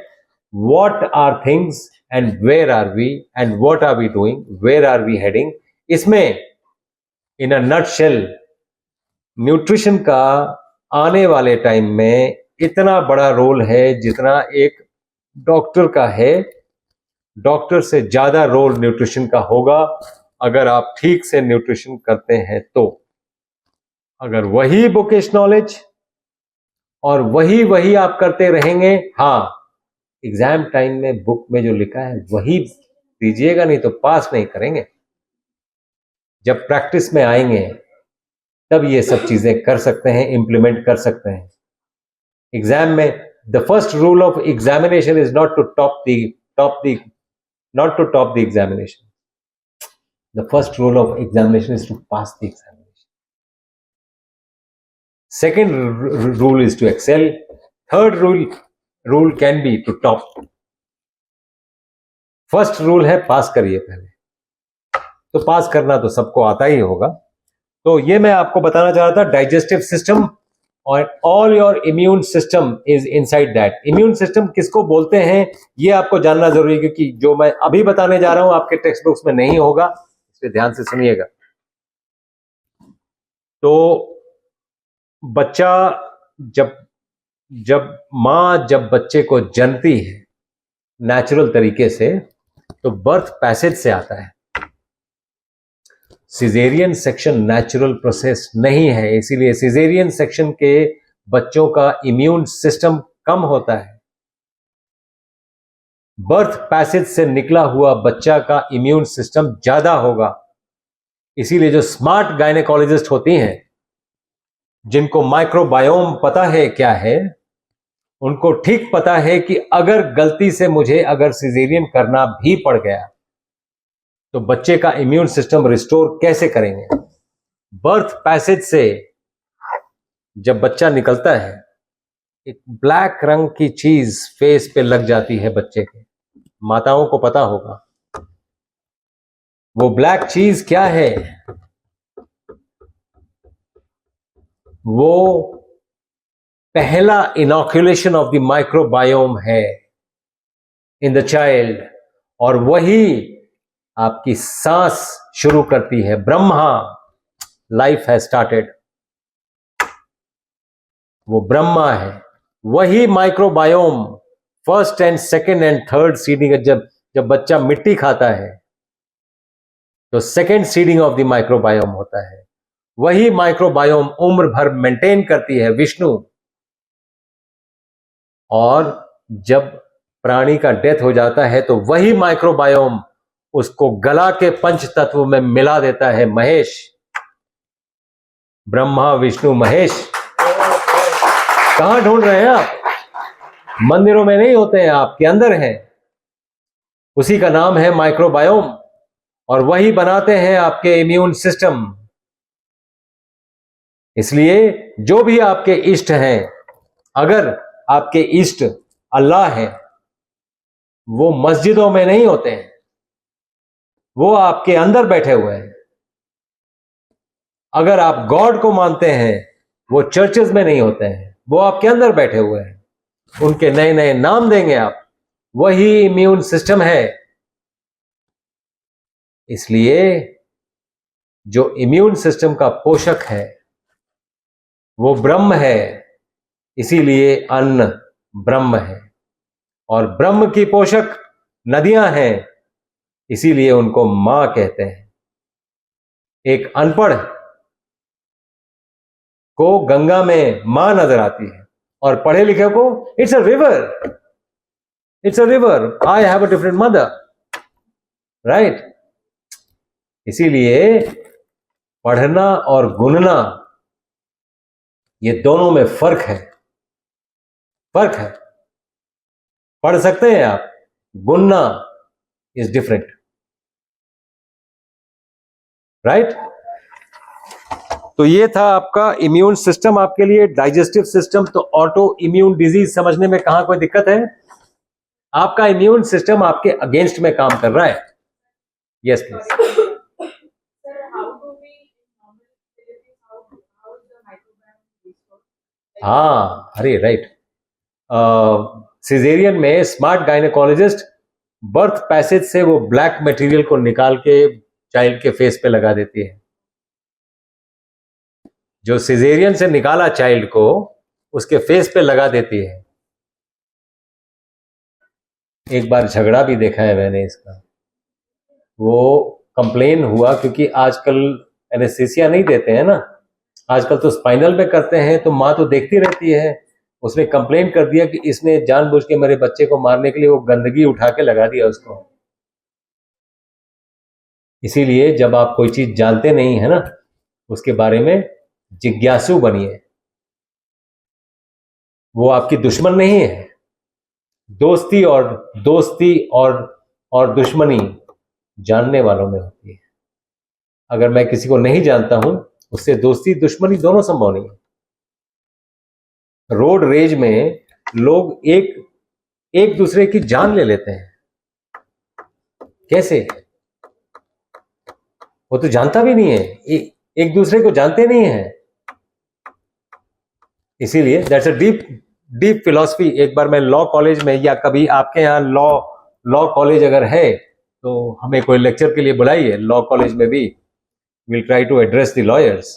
what are things and where are we and what are we doing, where are we heading. इसमें in a nutshell न्यूट्रिशन का आने वाले टाइम में इतना बड़ा रोल है जितना एक डॉक्टर का है. डॉक्टर से ज्यादा रोल न्यूट्रिशन का होगा अगर आप ठीक से न्यूट्रिशन करते हैं तो. अगर वही बुकिश नॉलेज और वही आप करते रहेंगे, हाँ एग्जाम टाइम में बुक में जो लिखा है वही दीजिएगा, नहीं तो पास नहीं करेंगे. जब प्रैक्टिस में आएंगे तब ये सब चीजें कर सकते हैं, इंप्लीमेंट कर सकते हैं. एग्जाम में the first rule of examination is not to top the examination. The first rule of examination is to pass the examination. Second rule is to excel. Third rule can be to top. First rule है पास करिए पहले. तो पास करना तो सबको आता ही होगा. तो ये मैं आपको बताना चाह रहा था. डाइजेस्टिव सिस्टम और all your immune system is inside that. Immune system किसको बोलते हैं ये आपको जानना जरूरी है, क्योंकि जो मैं अभी बताने जा रहा हूं आपके टेक्स्ट बुक्स में नहीं होगा, इसलिए ध्यान से सुनिएगा. तो बच्चा जब बच्चे को जन्मती है नेचुरल तरीके से, तो बर्थ पैसेज से आता है. सिजेरियन सेक्शन नेचुरल प्रोसेस नहीं है, इसीलिए सिजेरियन सेक्शन के बच्चों का इम्यून सिस्टम कम होता है. बर्थ पैसेज से निकला हुआ बच्चा का इम्यून सिस्टम ज्यादा होगा. इसीलिए जो स्मार्ट गायनेकोलॉजिस्ट होती हैं, जिनको माइक्रोबायोम पता है क्या है, उनको ठीक पता है कि अगर गलती से मुझे अगर सिजेरियन करना भी पड़ गया तो बच्चे का इम्यून सिस्टम रिस्टोर कैसे करेंगे. बर्थ पैसेज से जब बच्चा निकलता है, एक ब्लैक रंग की चीज फेस पे लग जाती है बच्चे के. माताओं को पता होगा वो ब्लैक चीज क्या है. वो पहला इनॉक्यूलेशन ऑफ द माइक्रोबायोम है इन द चाइल्ड, और वही आपकी सांस शुरू करती है. Brahma, life has started. वो ब्रह्मा है. वही microbiome first and second and third seeding. जब बच्चा मिट्टी खाता है तो second seeding of the microbiome होता है. वही माइक्रोबायोम उम्र भर मेंटेन करती है विष्णु. और जब प्राणी का डेथ हो जाता है तो वही माइक्रोबायोम उसको गला के पंच तत्व में मिला देता है महेश. ब्रह्मा विष्णु महेश कहां ढूंढ रहे हैं आप? मंदिरों में नहीं होते हैं, आपके अंदर हैं. उसी का नाम है माइक्रोबायोम, और वही बनाते हैं आपके इम्यून सिस्टम. इसलिए जो भी आपके इष्ट हैं, अगर आपके इष्ट अल्लाह हैं, वो मस्जिदों में नहीं होते हैं, वो आपके अंदर बैठे हुए हैं. अगर आप गॉड को मानते हैं, वो चर्चेस में नहीं होते हैं, वो आपके अंदर बैठे हुए हैं. उनके नए नए नाम देंगे आप. वही इम्यून सिस्टम है. इसलिए जो इम्यून सिस्टम का पोषक है वो ब्रह्म है. इसीलिए अन्न ब्रह्म है, और ब्रह्म की पोषक नदियां हैं, इसीलिए उनको मां कहते हैं. एक अनपढ़ को गंगा में मां नजर आती है, और पढ़े लिखे को it's a river. It's a river. I have a different mother. Right. इसीलिए पढ़ना और गुनना, ये दोनों में फर्क है. फर्क है. पढ़ सकते हैं आप, गुनना इज डिफरेंट. राइट. तो ये था आपका इम्यून सिस्टम आपके लिए. Digestive system. तो ऑटो इम्यून डिजीज समझने में कहां कोई दिक्कत है? आपका इम्यून सिस्टम आपके अगेंस्ट में काम कर रहा है. Yes please.
Sir, how do we normally delivery, how is the microbiome restored?
हाँ, अरे राइट. सिजेरियन में स्मार्ट गायनेकोलॉजिस्ट बर्थ पैसेज से वो ब्लैक मटेरियल को निकाल के चाइल्ड के फेस पे लगा देती है। जो सिजेरियन से निकाला चाइल्ड को उसके फेस पे लगा देती है। एक बार झगड़ा भी देखा है मैंने इसका। वो कंप्लेन हुआ क्योंकि आजकल एनेस्थीसिया नहीं देते हैं ना, आजकल तो स्पाइनल में करते हैं, तो माँ तो देखती रहती है। उसने कंप्लेन कर दिया कि इसने जानबूझ के मेरे बच्चे को मारने के लिए वो गंदगी उठा के लगा दिया उसको। इसीलिए जब आप कोई चीज जानते नहीं है ना, उसके बारे में जिज्ञासु बनिए। वो आपकी दुश्मन नहीं है। दोस्ती और दुश्मनी जानने वालों में होती है। अगर मैं किसी को नहीं जानता हूं, उससे दोस्ती दुश्मनी दोनों संभव नहीं है। रोड रेज में लोग एक दूसरे की जान ले लेते हैं। कैसे? वो तो जानता भी नहीं है, एक दूसरे को जानते नहीं है। इसीलिए दैट्स अ डीप फिलॉसफी। एक बार मैं लॉ कॉलेज में, या कभी आपके यहाँ लॉ कॉलेज अगर है तो हमें कोई लेक्चर के लिए बुलाइए। लॉ कॉलेज में भी will try to address the lawyers.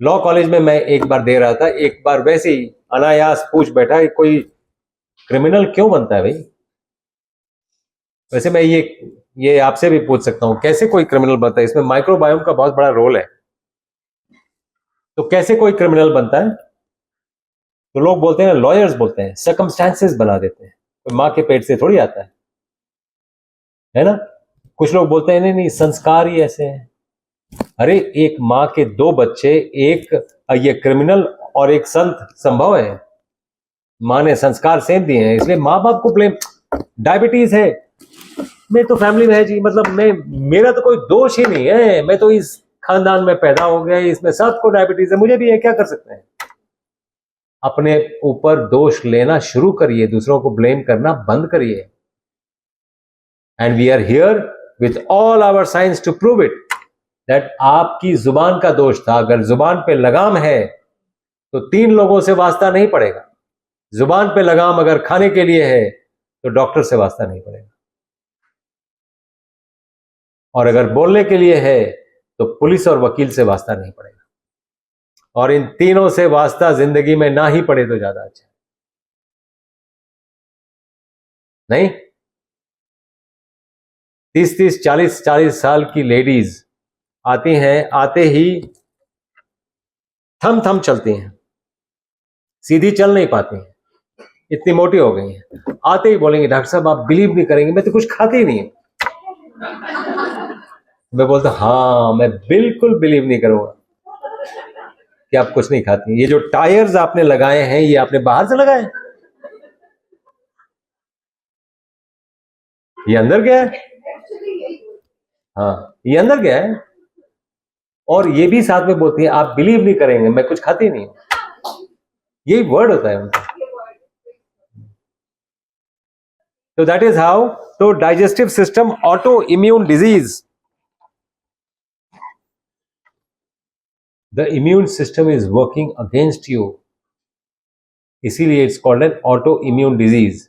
Law college में मैं एक बार दे रहा था, एक बार वैसे ही अनायास पूछ बैठा कि कोई क्रिमिनल क्यों बनता है भाई? वैसे मैं ये आपसे भी पूछ सकता हूं, कैसे कोई क्रिमिनल बनता है? इसमें माइक्रोबायोम का बहुत बड़ा रोल है। तो कैसे कोई क्रिमिनल बनता है? तो लोग बोलते हैं, लॉयर्स बोलते हैं, सर्कमस्टेंसेस बना देते हैं। कोई माँ के पेट से थोड़ी आता है ना? कुछ लोग बोलते हैं नहीं संस्कार ही ऐसे हैं। अरे एक माँ के दो बच्चे, एक ये क्रिमिनल और एक संत संभव है? माँ ने संस्कार सेम दिए हैं, इसलिए माँ बाप को ब्लेम। डायबिटीज है, मैं तो फैमिली में है जी, मतलब मेरा तो कोई दोष ही नहीं है, मैं तो इस खानदान में पैदा हो गया, इसमें सबको डायबिटीज है, मुझे भी है, क्या कर सकते हैं? अपने ऊपर दोष लेना शुरू करिए, दूसरों को ब्लेम करना बंद करिए। And we are here with all our science to prove it that आपकी जुबान का दोष था। अगर जुबान पे लगाम है तो 3 लोगों से वास्ता नहीं पड़ेगा। जुबान पे लगाम अगर खाने के लिए है तो डॉक्टर से वास्ता नहीं पड़ेगा, और अगर बोलने के लिए है तो पुलिस और वकील से वास्ता नहीं पड़ेगा। और इन तीनों से वास्ता जिंदगी में ना ही पड़े तो ज्यादा अच्छा। नहीं, 30 40 साल की लेडीज आती हैं, आते ही थम थम चलती हैं, सीधी चल नहीं पाती हैं, इतनी मोटी हो गई हैं। आते ही बोलेंगे, डॉक्टर साहब आप बिलीव नहीं करेंगे, मैं तो कुछ खाती ही नहीं हूं। मैं बोलता हाँ, मैं बिल्कुल बिलीव नहीं करूंगा कि आप कुछ नहीं खाती। ये जो टायर्स आपने लगाए हैं, ये आपने बाहर से लगाए? ये अंदर गया है? हाँ, ये अंदर गया है। और ये भी साथ में बोलती है, आप बिलीव नहीं करेंगे, मैं कुछ खाती नहीं हूं। यही वर्ड होता है उनका। तो दैट इज हाउ। तो digestive system, autoimmune disease, the immune system is working against you, इसीलिए it's called an autoimmune disease.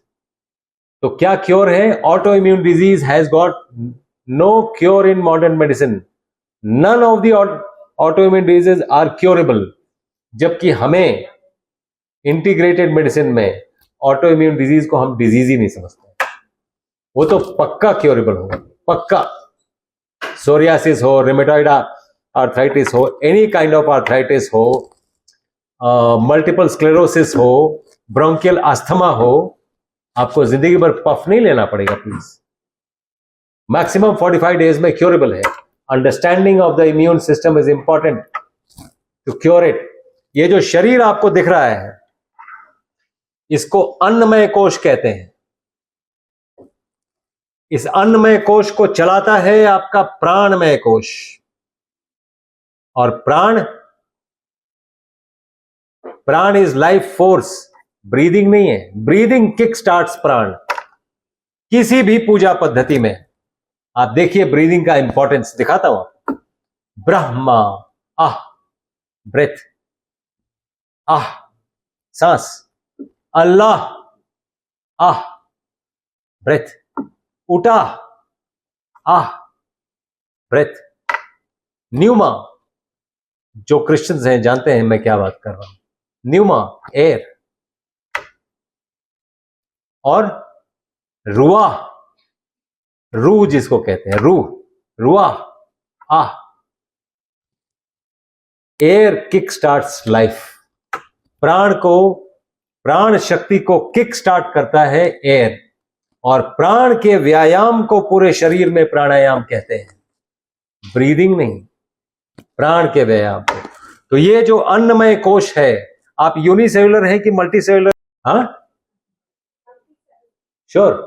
तो क्या क्योर है? Autoimmune disease has got no cure in modern medicine. None of the autoimmune disease are curable. जबकि हमें integrated medicine में autoimmune disease को हम disease ही नहीं समझते, वो तो पक्का क्योरेबल होगा, पक्का। सोरियासिस हो, रिमेटॉइड आर्थराइटिस हो, एनी काइंड ऑफ आर्थराइटिस हो, मल्टीपल स्क्लेरोसिस हो, ब्रोंकियल अस्थमा हो, आपको जिंदगी भर पफ नहीं लेना पड़ेगा प्लीज। मैक्सिमम 45 डेज में क्योरेबल है। Understanding of the immune system is important to cure it. ये जो शरीर आपको दिख रहा है, इसको अन्नमय कोश कहते हैं। इस अन्नमय कोश को चलाता है आपका प्राणमय कोश। और प्राण इज लाइफ फोर्स, ब्रीदिंग नहीं है। ब्रीदिंग किक स्टार्ट्स प्राण। किसी भी पूजा पद्धति में आप देखिए ब्रीदिंग का इंपॉर्टेंस, दिखाता हूं। ब्रह्मा, आह ब्रेथ, आह सांस, अल्लाह, आह ब्रेथ, उटा, आह, ब्रेथ। न्यूमा, जो क्रिश्चियंस हैं जानते हैं मैं क्या बात कर रहा हूं। Pneuma, air. और रुआ, रू जिसको कहते हैं, रू, रुआ, आह। Air kick starts life. प्राण शक्ति को किक स्टार्ट करता है एयर, और प्राण के व्यायाम को पूरे शरीर में प्राणायाम कहते हैं, ब्रीदिंग नहीं, प्राण के व्यायाम को। तो ये जो अन्नमय कोश है, आप यूनिसेलुलर है कि मल्टीसेलुलर? हाँ, श्योर।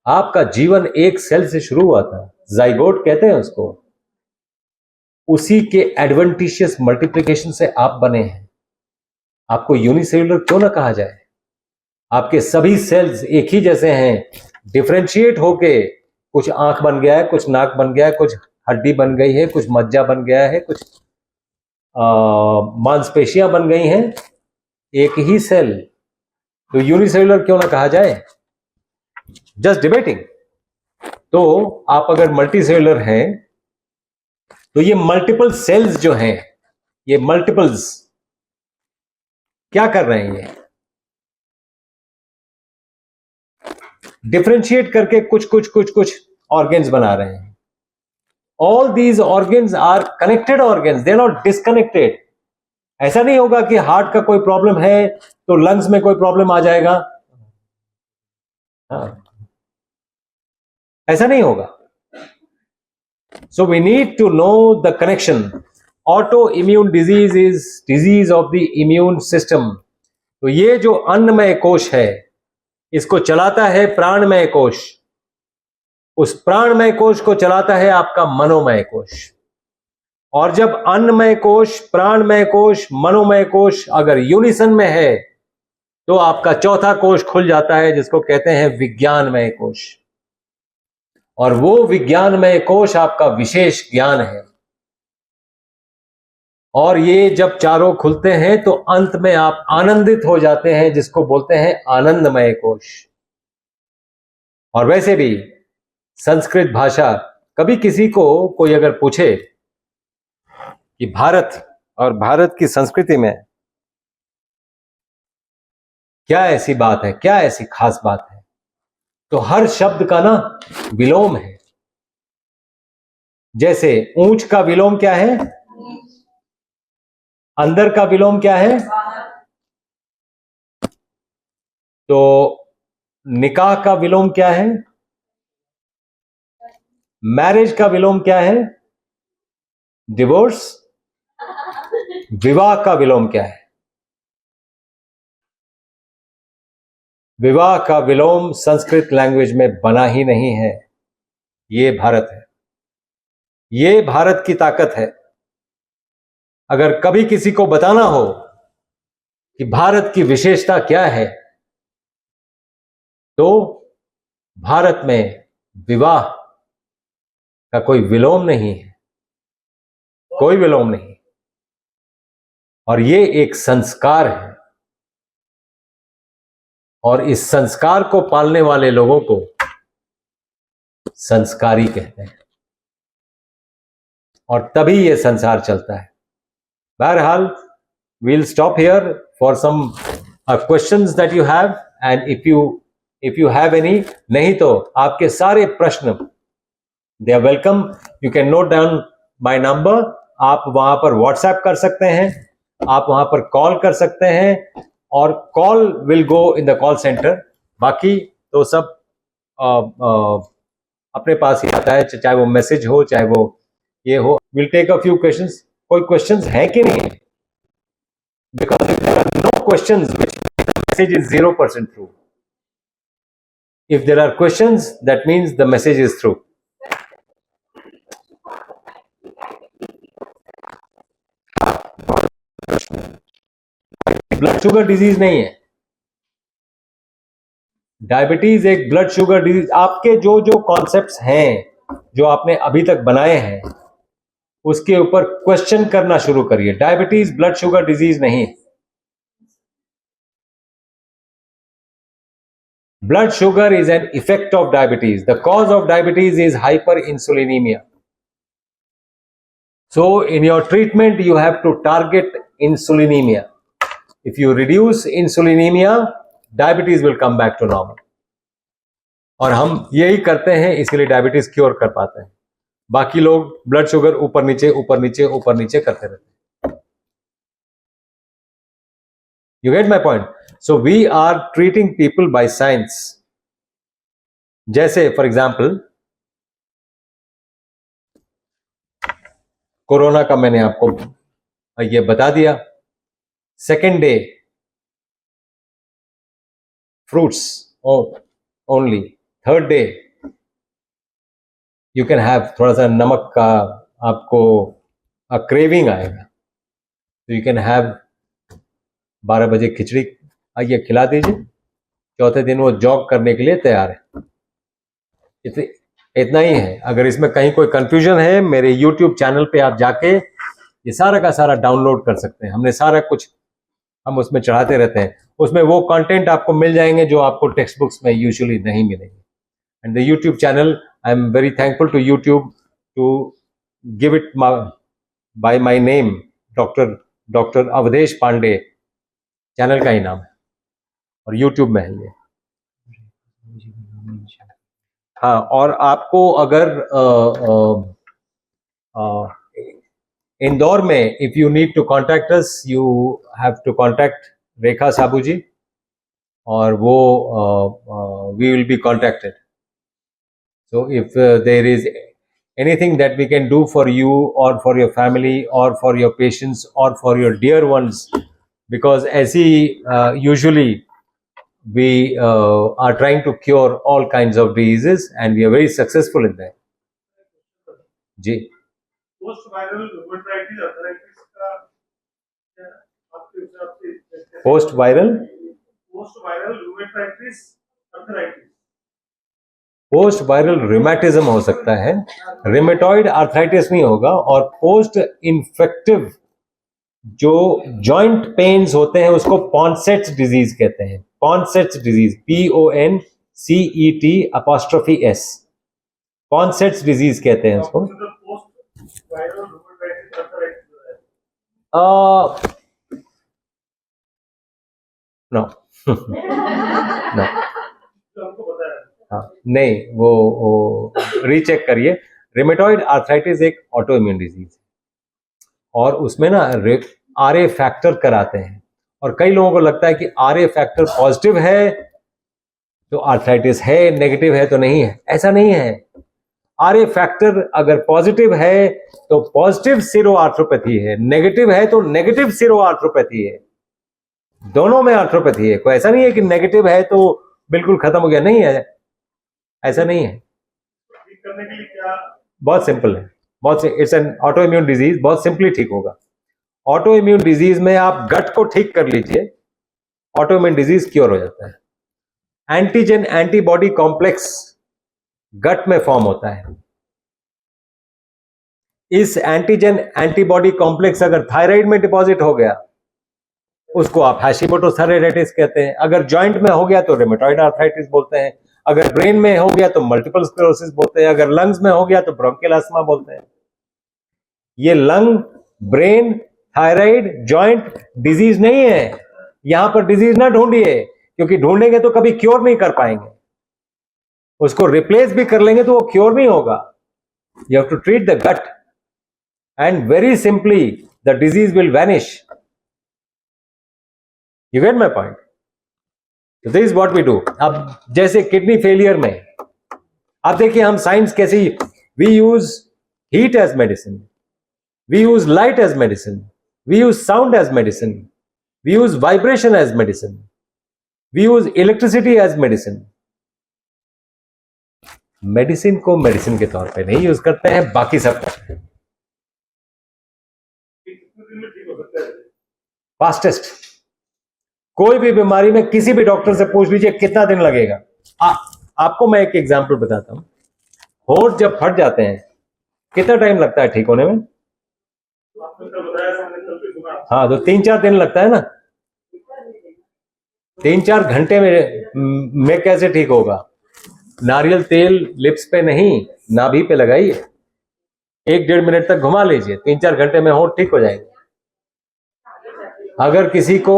आपका जीवन एक सेल से शुरू हुआ था, जाइगोट कहते हैं उसको। उसी के एडवेंटिशियस मल्टीप्लिकेशन से आप बने हैं। आपको यूनिसेलुलर क्यों ना कहा जाए? आपके सभी सेल्स एक ही जैसे हैं, डिफरेंशिएट होके कुछ आंख बन गया है, कुछ नाक बन गया है, कुछ हड्डी बन गई है, कुछ मज्जा बन गया है, कुछ मांसपेशियां बन गई हैं, एक ही सेल। तो यूनिसेलुलर क्यों ना कहा जाए? Just debating. तो आप अगर मल्टीसेलुलर हैं तो ये मल्टीपल सेल्स जो हैं, ये मल्टीपल्स क्या कर रहे हैं? ये डिफरेंशिएट करके कुछ ऑर्गन्स बना रहे हैं। All these organs are connected organs, they are not disconnected. ऐसा नहीं होगा कि हार्ट का कोई प्रॉब्लम है तो लंग्स में कोई प्रॉब्लम आ जाएगा, हाँ, ऐसा नहीं होगा। So we need to know the connection. Autoimmune disease is disease of the immune system. तो ये जो अन्नमय कोश है, इसको चलाता है प्राणमय कोश। उस प्राणमय कोश को चलाता है आपका मनोमय कोश। और जब अन्नमय कोश, प्राणमय कोश, मनोमय कोश अगर यूनिसन में है तो आपका चौथा कोश खुल जाता है, जिसको कहते हैं विज्ञानमय कोश। और वो विज्ञानमय कोश आपका विशेष ज्ञान है। और ये जब चारों खुलते हैं तो अंत में आप आनंदित हो जाते हैं, जिसको बोलते हैं आनंदमय कोश। और वैसे भी संस्कृत भाषा, कभी किसी को कोई अगर पूछे कि भारत और भारत की संस्कृति में क्या ऐसी बात है, क्या ऐसी खास बात है, तो हर शब्द का ना विलोम है। जैसे ऊंच का विलोम क्या है? अंदर का विलोम क्या है? तो निकाह का विलोम क्या है? मैरिज का विलोम क्या है? डिवोर्स। विवाह का विलोम क्या है? विवाह का विलोम संस्कृत लैंग्वेज में बना ही नहीं है। ये भारत है, ये भारत की ताकत है। अगर कभी किसी को बताना हो कि भारत की विशेषता क्या है, तो भारत में विवाह का कोई विलोम नहीं है, कोई विलोम नहीं। और ये एक संस्कार है, और इस संस्कार को पालने वाले लोगों को संस्कारी कहते हैं, और तभी ये संसार चलता है। बहरहाल, we'll stop here for some questions that you have, and if you have any, नहीं तो आपके सारे प्रश्न they are welcome. You can note down my number. आप वहां पर WhatsApp कर सकते हैं, आप वहां पर कॉल कर सकते हैं, और call will go in the call centre. बाकी तो सब अपने पास ही आता है, चाहे वो मैसेज हो, चाहे वो ये हो। Will take a few questions. कोई क्वेश्चंस है कि नहीं? Because there are no questions which message is 0% through. If there are questions, that means the message is through. Blood sugar disease नहीं है। डायबिटीज एक ब्लड शुगर डिजीज। आपके जो जो कॉन्सेप्ट्स हैं, जो आपने अभी तक बनाए हैं, उसके ऊपर क्वेश्चन करना शुरू करिए। डायबिटीज ब्लड शुगर डिजीज नहीं। Blood sugar is an effect of diabetes. The cause of diabetes is hyperinsulinemia. So in your treatment, you have to target insulinemia. If you reduce insulinemia, diabetes will come back to normal. और हम यही करते हैं, इसके लिए diabetes cure कर पाते हैं. बाकी लोग ब्लड शुगर ऊपर नीचे ऊपर नीचे ऊपर नीचे करते रहते हैं. You get my point? So we are treating people by science. जैसे फॉर एग्जाम्पल कोरोना का मैंने आपको ये बता दिया. Second day fruits only. Third day you can have थोड़ा सा नमक का आपको क्रेविंग आएगा, तो यू कैन हैव 12 बजे खिचड़ी आइए खिला दीजिए. चौथे दिन वो जॉग करने के लिए तैयार है. इतना ही है. अगर इसमें कहीं कोई कंफ्यूजन है, मेरे YouTube चैनल पे आप जाके ये सारा का सारा डाउनलोड कर सकते हैं. हमने सारा कुछ हम उसमें चढ़ाते रहते हैं. उसमें वो कंटेंट आपको मिल जाएंगे जो आपको टेक्स्ट बुक्स में यूजुअली नहीं मिलेंगे. And the YouTube channel, I am very thankful to YouTube to give it by my name. Doctor Awadhesh Pandey channel का ही नाम है और YouTube में है ये. हाँ, और आपको अगर इंदौर में if you need to contact us, you have to contact Rekha Sabu ji, और वो we will be contacted. So if there is anything that we can do for you or for your family or for your patients or for your dear ones, because as usually we are trying to cure all kinds of diseases and we are very successful in that. जी.
Post viral rheumatitis arthritis का क्या आपके हिसाब से?
Post viral
rheumatitis arthritis.
Post viral rheumatism हो सकता है, rheumatoid arthritis नहीं होगा. और पोस्ट इन्फेक्टिव जो जॉइंट पेन्स होते हैं उसको पॉन्सेट्स डिजीज कहते हैं. पॉन्सेट्स डिजीज, PONCET''S, पॉन्सेट्स डिजीज कहते हैं उसको.
Post viral rheumatitis arthritis
no no,
हमको पता है.
हाँ नहीं, वो रीचेक करिए. रिमेटॉइड आर्थराइटिस एक ऑटो इम्यून डिजीज है और उसमें ना RA फैक्टर कराते हैं. और कई लोगों को लगता है कि RA फैक्टर पॉजिटिव है तो आर्थराइटिस है, नेगेटिव है तो नहीं है. ऐसा नहीं है. RA फैक्टर अगर पॉजिटिव है तो पॉजिटिव सिरो आर्थ्रोपैथी है, नेगेटिव है तो नेगेटिव सिरो आर्थ्रोपैथी है. दोनों में आर्थ्रोपैथी है. कोई ऐसा नहीं है कि नेगेटिव है तो बिल्कुल खत्म हो गया. नहीं है, ऐसा नहीं है.
ठीक करने के लिए क्या?
बहुत सिंपल है. It's an autoimmune disease, बहुत सिंपली ठीक होगा. ऑटो इम्यून डिजीज में आप गट को ठीक कर लीजिए, ऑटो इम्यून डिजीज क्योर हो जाता है. एंटीजन एंटीबॉडी कॉम्प्लेक्स गट में फॉर्म होता है. इस एंटीजन एंटीबॉडी कॉम्प्लेक्स अगर थायराइड में डिपॉजिट हो गया उसको आप हैशिमोटोस थायराइडाइटिस कहते हैं. अगर जॉइंट में हो गया तो रिमेटॉइड आर्थराइटिस बोलते हैं. अगर ब्रेन में हो गया तो मल्टीपल स्क्लेरोसिस बोलते हैं. अगर लंग्स में हो गया तो ब्रोंकियल अस्थमा बोलते हैं. ये lung, brain, thyroid, joint disease नहीं है. यहां पर डिजीज ना ढूंढिए, क्योंकि ढूंढेंगे तो कभी क्योर नहीं कर पाएंगे. उसको रिप्लेस भी कर लेंगे तो वो क्योर नहीं होगा. You have to treat the gut and very simply the disease will vanish. You get my point? So this is what we do. अब जैसे किडनी फेलियर में आप देखिए हम साइंस कैसी, we use heat as medicine, we use light as medicine, we use sound as medicine, we use vibration as medicine, we use electricity as medicine. Medicine को medicine के तौर पे नहीं यूज करते हैं, बाकी सब करते हैं.
कितने दिन में ठीक हो सकता है?
फास्टेस्ट. कोई भी बीमारी में किसी भी डॉक्टर से पूछ लीजिए कितना दिन लगेगा. आपको मैं एक एग्जांपल बताता हूं. होंठ जब फट जाते हैं कितना टाइम लगता है ठीक होने में?
आपने कल बताया, हमने कल भी सुना.
हाँ, तो 3-4 दिन लगता है ना. 3-4 घंटे में कैसे ठीक होगा? नारियल तेल लिप्स पे नहीं, नाभि पे लगाइए, 1-1.5 मिनट तक घुमा लीजिए, 3-4 घंटे में होंठ ठीक हो जाएंगे। अगर किसी को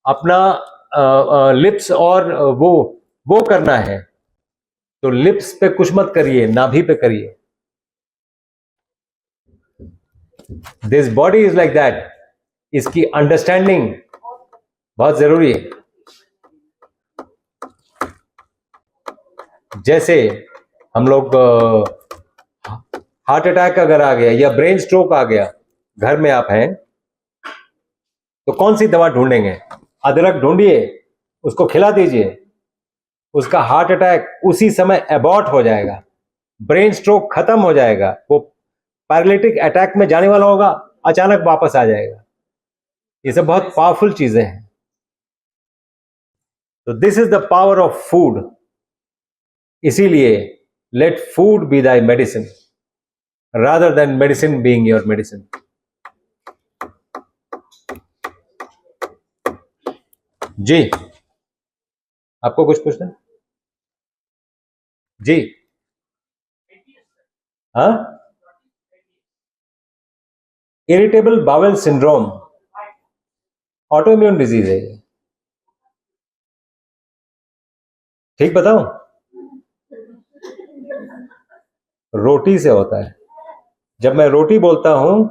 अपना लिप्स और वो करना है तो लिप्स पे कुछ मत करिए, नाभि पे करिए। This body is like that. इसकी अंडरस्टैंडिंग बहुत जरूरी है। जैसे हम लोग हार्ट अटैक अगर आ गया या ब्रेन स्ट्रोक आ गया, घर में आप हैं तो कौन सी दवा ढूंढेंगे? अदरक ढूंढिए, उसको खिला दीजिए, उसका हार्ट अटैक उसी समय एबॉर्ट हो जाएगा, ब्रेन स्ट्रोक खत्म हो जाएगा, वो पैरालिटिक अटैक में जाने वाला होगा, अचानक वापस आ जाएगा। ये सब बहुत पावरफुल चीजें हैं। तो this is the power of food. इसीलिए let food be thy medicine rather than medicine being your medicine. जी, आपको कुछ पूछना है? जी, हाँ, irritable bowel syndrome autoimmune disease है ये। ठीक बताऊं? रोटी से होता है। जब मैं रोटी बोलता हूं,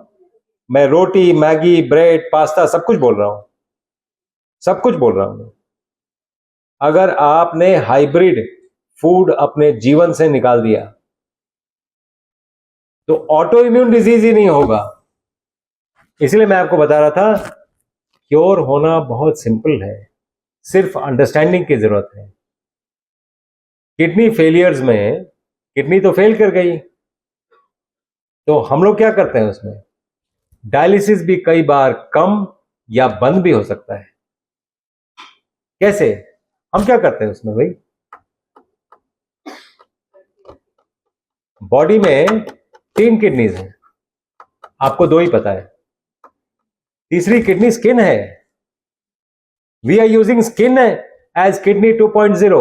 मैं रोटी, मैगी, ब्रेड, पास्ता सब कुछ बोल रहा हूं, सब कुछ बोल रहा हूं। अगर आपने हाइब्रिड फूड अपने जीवन से निकाल दिया तो ऑटो इम्यून डिजीज ही नहीं होगा। इसलिए मैं आपको बता रहा था, क्योर होना बहुत सिंपल है, सिर्फ अंडरस्टैंडिंग की जरूरत है। किडनी फेलियर्स में किडनी तो फेल कर गई, तो हम लोग क्या करते हैं उसमें? डायलिसिस भी कई बार कम या बंद भी हो सकता है। कैसे? हम क्या करते हैं उसमें भाई? बॉडी में 3 किडनीज हैं, आपको 2 ही पता है। तीसरी किडनी स्किन है। We are using skin as kidney 2.0।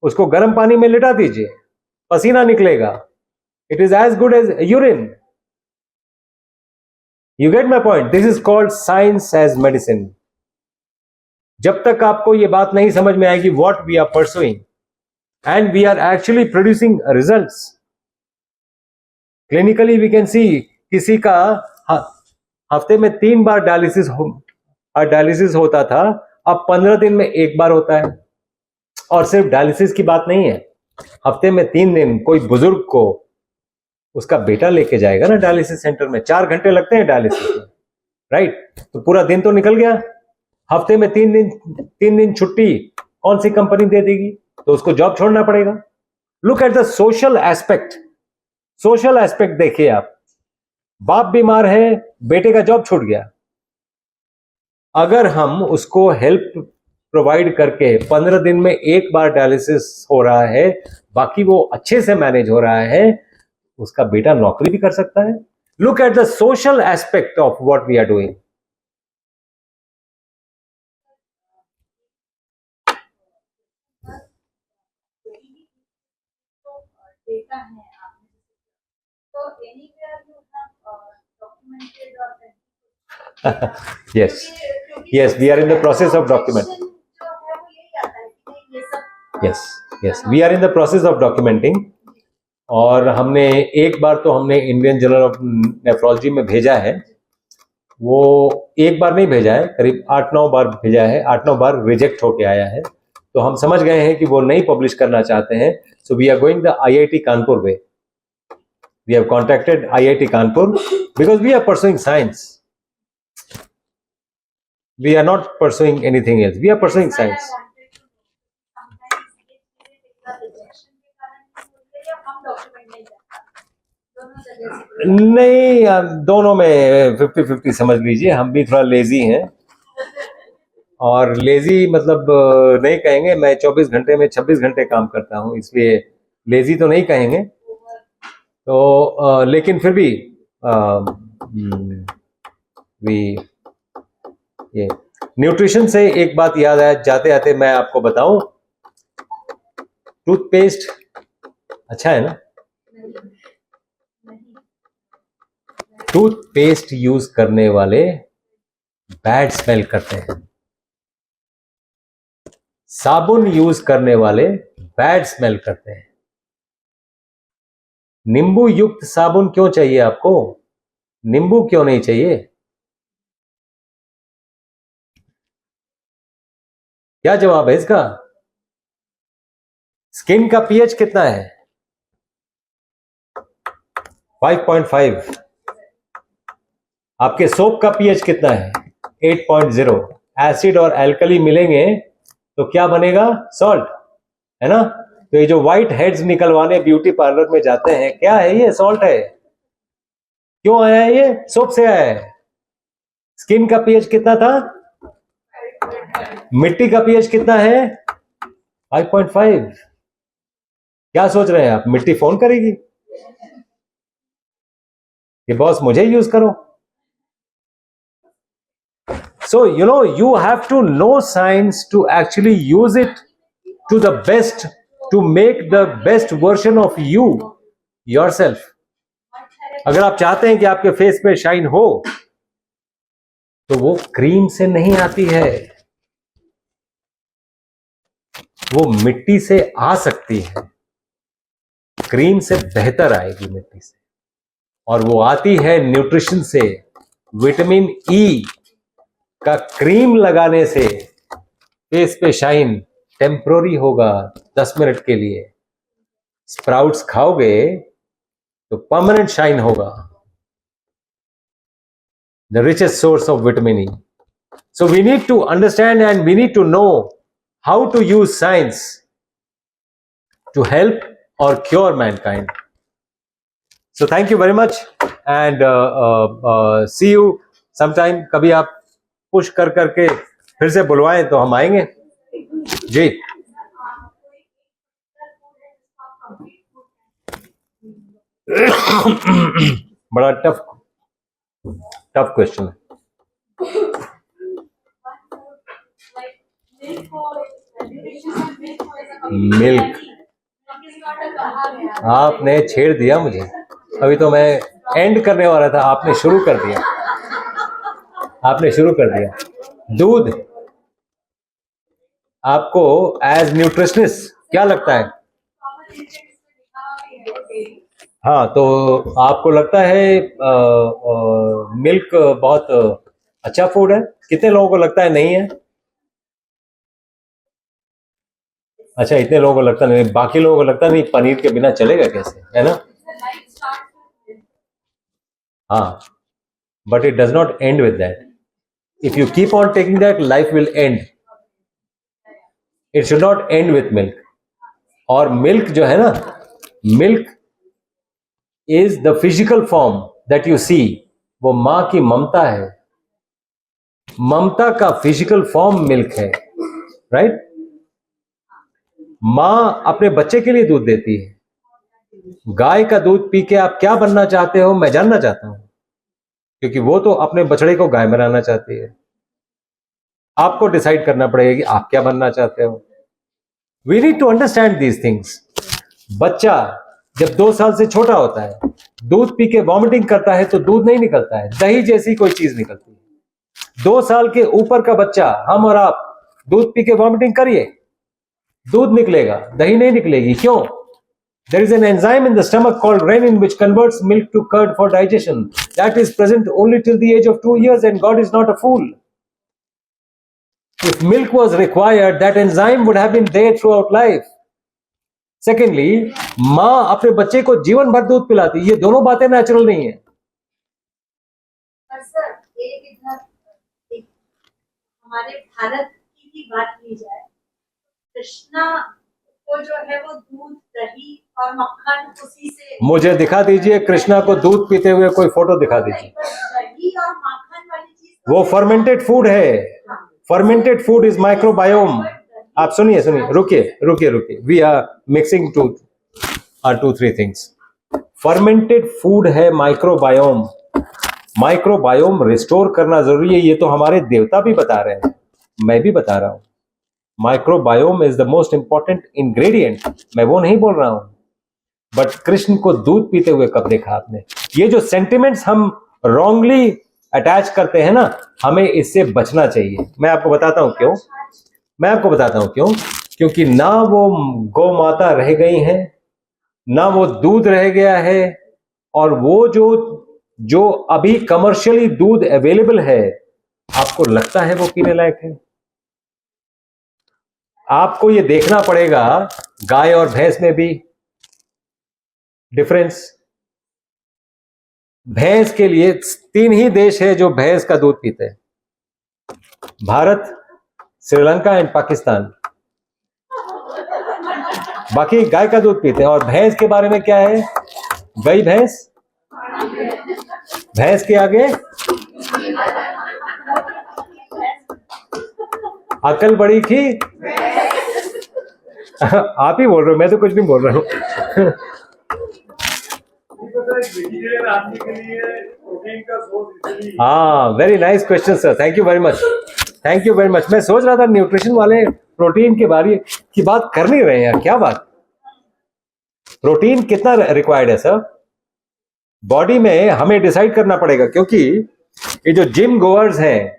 उसको गर्म पानी में लिटा दीजिए, पसीना निकलेगा, it is as good as urine. You get my point? This is called science as medicine. जब तक आपको यह बात नहीं समझ में आएगी what we are pursuing and we are actually producing results clinically, we can see किसी का हफ्ते में 3 बार डायलिसिस होता था, अब 15 दिन में 1 बार होता है। और सिर्फ डायलिसिस की बात नहीं है, हफ्ते में 3 दिन कोई बुजुर्ग को उसका बेटा लेके जाएगा ना डायलिसिस सेंटर में, 4 घंटे लगते हैं डायलिसिस में, राइट? तो पूरा दिन तो निकल गया। हफ्ते में 3 दिन छुट्टी कौन सी कंपनी दे देगी? तो उसको जॉब छोड़ना पड़ेगा। Look at the social aspect. Social aspect देखिए आप, बाप बीमार है, बेटे का जॉब छूट गया, अगर हम उसको हेल्प प्रोवाइड करके 15 दिन में 1 बार डायलिसिस हो रहा है, बाकी वो अच्छे से मैनेज हो रहा है, उसका बेटा नौकरी भी कर सकता है। Look at the social aspect of what we are doing.
Data है आपने, तो anywhere you have documented or
yes, we are in the process of documenting. Yes, we are in the process of documenting। और हमने एक बार तो हमने Indian journal of nephrology में भेजा है, वो एक बार नहीं भेजा है, करीब 8-9 बार भेजा है, 8-9 बार रिजेक्ट होके आया है। तो हम समझ गए हैं कि वो नहीं पब्लिश करना चाहते हैं। So we are going the IIT Kanpur way. We have contacted IIT Kanpur because we are pursuing science. We are not pursuing anything else. We are pursuing science. नहीं, दोनों में 50-50 समझ लीजिए। हम भी थोड़ा लेजी हैं, और लेजी मतलब नहीं कहेंगे। मैं 24 घंटे में 26 घंटे काम करता हूं, इसलिए लेजी तो नहीं कहेंगे। तो लेकिन फिर भी ये न्यूट्रिशन से एक बात याद आया, जाते आते मैं आपको बताऊं, टूथपेस्ट अच्छा है ना? टूथपेस्ट यूज करने वाले बैड स्मेल करते हैं, साबुन यूज करने वाले बैड स्मेल करते हैं। नींबू युक्त साबुन क्यों चाहिए आपको? नींबू क्यों नहीं चाहिए? क्या जवाब है इसका? स्किन का पीएच कितना है? 5.5। आपके सोप का पीएच कितना है? 8.0। एसिड और एल्कली मिलेंगे तो क्या बनेगा? सॉल्ट, है ना? तो ये जो व्हाइट हेड्स निकलवाने ब्यूटी पार्लर में जाते हैं, क्या है ये? सॉल्ट है। क्यों आया है ये? सोप से आया है। स्किन का पीएच कितना था? मिट्टी का पीएच कितना है? 5.5। क्या सोच रहे हैं आप? मिट्टी फोन करेगी कि बॉस मुझे यूज करो? So, you have to know science to actually use it to the best, to make the best version of you, yourself. अगर आप चाहते हैं कि आपके फेस पे शाइन हो, तो वो क्रीम से नहीं आती है, वो मिट्टी से आ सकती है। क्रीम से बेहतर आएगी मिट्टी से, और वो आती है न्यूट्रिशन से। विटामिन ई का क्रीम लगाने से फेस पे शाइन टेम्पररी होगा, 10 मिनट के लिए। स्प्राउट्स खाओगे तो परमानेंट शाइन होगा। The richest source of vitamin E. So we need to understand and we need to know how to use science to help और cure mankind. So thank you very much and see you sometime. कभी आप push कर करके फिर से बुलवाएं तो हम आएंगे जी। बड़ा टफ क्वेश्चन है। मिल्क, आपने छेड़ दिया मुझे। अभी तो मैं एंड करने वाला था, आपने शुरू कर दिया। दूध आपको एज न्यूट्रिशनिस्ट क्या लगता है? हाँ, तो आपको लगता है मिल्क बहुत अच्छा फूड है? कितने लोगों को लगता है नहीं है? अच्छा, इतने लोगों को लगता नहीं, बाकी लोगों को लगता नहीं पनीर के बिना चलेगा कैसे, है ना? हाँ, but it does not and with that. If you keep on taking that, life will end. It should not end with milk. और milk जो है ना, milk is the physical form that you see. वो माँ की ममता है। ममता का physical form milk है, right? माँ अपने बच्चे के लिए दूध देती है। गाय का दूध पी के आप क्या बनना चाहते हो, मैं जानना चाहता हूं, क्योंकि वो तो अपने बछड़े को गाय बनाना चाहती है। आपको डिसाइड करना पड़ेगा कि आप क्या बनना चाहते हो। We need to understand these things. बच्चा जब 2 साल से छोटा होता है, दूध पी के वॉमिटिंग करता है तो दूध नहीं निकलता है, दही जैसी कोई चीज निकलती है। 2 साल के ऊपर का बच्चा, हम और आप, दूध पी के वॉमिटिंग करिए, दूध निकलेगा, दही नहीं निकलेगी। क्यों? There is an enzyme in the stomach called renin which converts milk to curd for digestion. That is present only till the age of 2 years, and God is not a fool. If milk was required, that enzyme would have been there throughout life. Secondly, माँ अपने बच्चे को जीवन भर दूध पिलाती, ये दोनों बातें नेचुरल नहीं है।
सर, एक हमारे भारत की भी बात की जाए, कृष्णा को जो है वो दूध, दही और मक्खन उसी से। मुझे
दिखा दीजिए कृष्णा को दूध पीते हुए कोई फोटो दिखा दीजिए।
दही और मक्खन वाली चीज
वो फर्मेंटेड फूड है। Fermented food is microbiome. आप सुनिए, रुकिए। We are mixing to 3 things. Fermented food है माइक्रोबायोम। माइक्रोबायोम रिस्टोर करना जरूरी है, ये तो हमारे देवता भी बता रहे हैं। मैं भी बता रहा हूं, microbiome is the most important ingredient, मैं वो नहीं बोल रहा हूं। बट कृष्ण को दूध पीते हुए कब देखा आपने? ये जो सेंटिमेंट्स हम रॉन्गली अटैच करते हैं ना, हमें इससे बचना चाहिए। मैं आपको बताता हूं क्यों, मैं आपको बताता हूं क्यों। क्योंकि ना वो गौ माता रह गई हैं, ना वो दूध रह गया है, और वो जो अभी कमर्शियली दूध अवेलेबल है, आपको लगता है वो पीने लायक है? आपको ये देखना पड़ेगा गाय और भैंस में भी डिफरेंस। भैंस के लिए 3 ही देश है जो भैंस का दूध पीते हैं, भारत, श्रीलंका एंड पाकिस्तान। बाकी गाय का दूध पीते हैं। और भैंस के बारे में क्या है? गई भैंस, भैंस के आगे अकल बड़ी थी। आप ही बोल रहे हो, मैं तो कुछ नहीं बोल रहा हूं।
वेजिटेरियन आदमी के लिए प्रोटीन का सोर्स इजीली।
हाँ, very nice question sir, thank you very much, thank you very much. मैं सोच रहा था न्यूट्रिशन वाले प्रोटीन के बारे की बात कर नहीं रहे हैं, क्या बात। प्रोटीन कितना रिक्वायर्ड है सर बॉडी में, हमें डिसाइड करना पड़ेगा। क्योंकि ये जो जिम गोअर्स हैं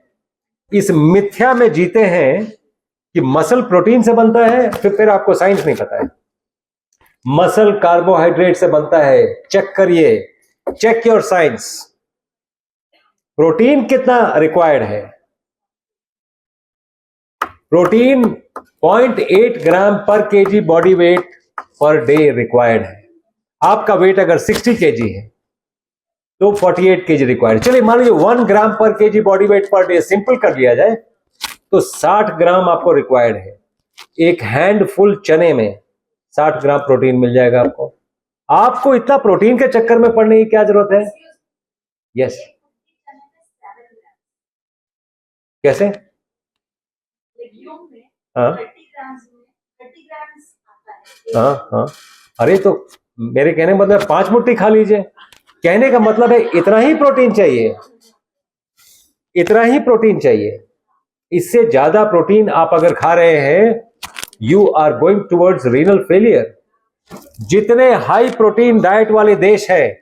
इस मिथ्या में जीते हैं कि मसल प्रोटीन से बनता है, फिर आपको साइंस नहीं पता है। मसल कार्बोहाइड्रेट से बनता है, चेक करिए, चेक योर साइंस। प्रोटीन कितना रिक्वायर्ड है? प्रोटीन 0.8 ग्राम पर KG body weight per day required है। आपका वेट अगर 60 केजी है तो 48 केजी रिक्वायर्ड। चलिए मान लीजिए 1 ग्राम पर KG body weight per day simple कर लिया जाए तो 60 ग्राम आपको रिक्वायर्ड है। एक हैंडफुल चने में 60 ग्राम प्रोटीन मिल जाएगा आपको। आपको इतना प्रोटीन के चक्कर में पड़ने की क्या जरूरत है? यस, कैसे? हाँ हाँ हाँ, अरे तो मेरे कहने का मतलब 5 मुट्ठी खा लीजिए। कहने का मतलब है इतना ही प्रोटीन चाहिए, इतना ही प्रोटीन चाहिए। इससे ज्यादा प्रोटीन आप अगर खा रहे हैं, you are going towards renal failure. जितने हाई प्रोटीन डाइट वाले देश हैं,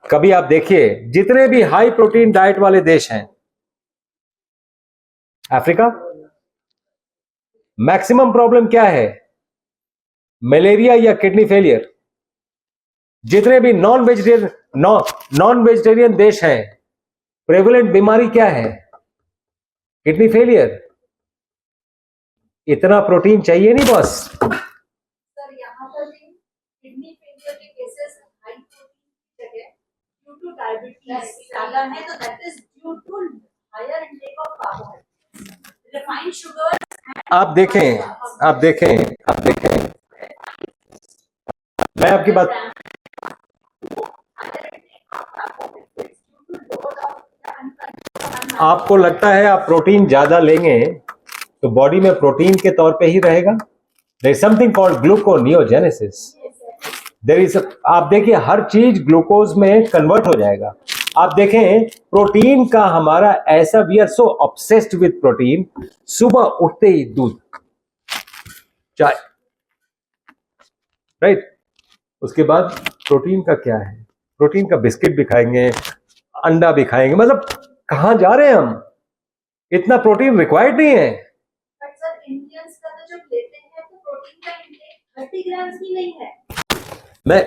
कभी आप देखिए, जितने भी हाई प्रोटीन डाइट वाले देश हैं, अफ्रीका, मैक्सिमम प्रॉब्लम क्या है? मलेरिया या किडनी फेलियर। जितने भी नॉन वेजिटेरियन देश हैं, प्रेवलेंट बीमारी क्या है? Kidney failure. इतना प्रोटीन चाहिए नहीं बस।
सर यहाँ पर भी किडनी फेलियर के केसेस हाई प्रोटीन की जगह ड्यू टू डायबिटीज ज्यादा है, तो that is due to higher intake of carbohydrates, refined sugar.
आप देखें, आप देखें, आप देखें, मैं आपकी बात, आपको लगता है आप प्रोटीन ज्यादा लेंगे तो बॉडी में प्रोटीन के तौर पे ही रहेगा? There is something called gluconeogenesis. There is, आप देखिए हर चीज ग्लूकोज में कन्वर्ट हो जाएगा। आप देखें प्रोटीन का हमारा ऐसा, we are so obsessed with protein. सुबह उठते ही दूध, चाय, राइट। उसके बाद प्रोटीन का क्या है? प्रोटीन का बिस्किट भी खाएंगे, अंडा भी खाएंगे। मतलब कहां जा रहे हैं हम? इतना प्रोटीन रिक्वायर्ड नहीं है।
बट सर इंडियंस का तो जब लेते हैं तो प्रोटीन का इंटेक 30 ग्राम ही नहीं है।
मैं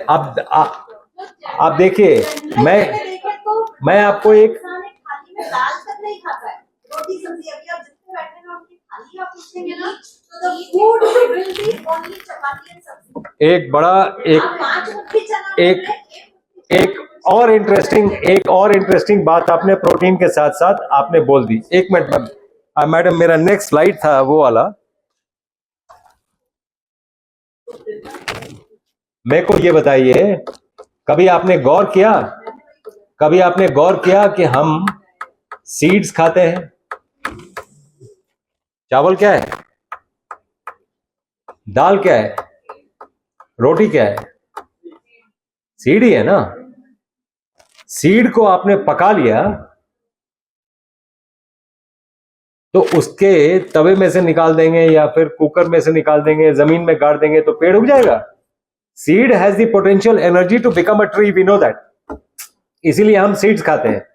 आप देखिए, मैं आपको एक,
थाली में दाल तक नहीं खाता है, रोटी सब्जी। अभी आप जितने बैठे हैं उनकी थाली आप पूछेंगे ना तो the food will be only chapati and सब्जी।
एक बड़ा,
आप 5 मुट्ठी चना,
एक और इंटरेस्टिंग बात आपने प्रोटीन के साथ साथ आपने बोल दी। एक मिनट मैडम, मेरा नेक्स्ट स्लाइड था वो वाला। मेरे को ये बताइए, कभी आपने गौर किया कि हम सीड्स खाते हैं? चावल क्या है? दाल क्या है? रोटी क्या है? सीड ही है ना। सीड को आपने पका लिया, तो उसके तवे में से निकाल देंगे या फिर कुकर में से निकाल देंगे, जमीन में गाड़ देंगे तो पेड़ उग जाएगा? Seed has the potential energy to become a tree, we know that. इसीलिए हम सीड्स खाते हैं।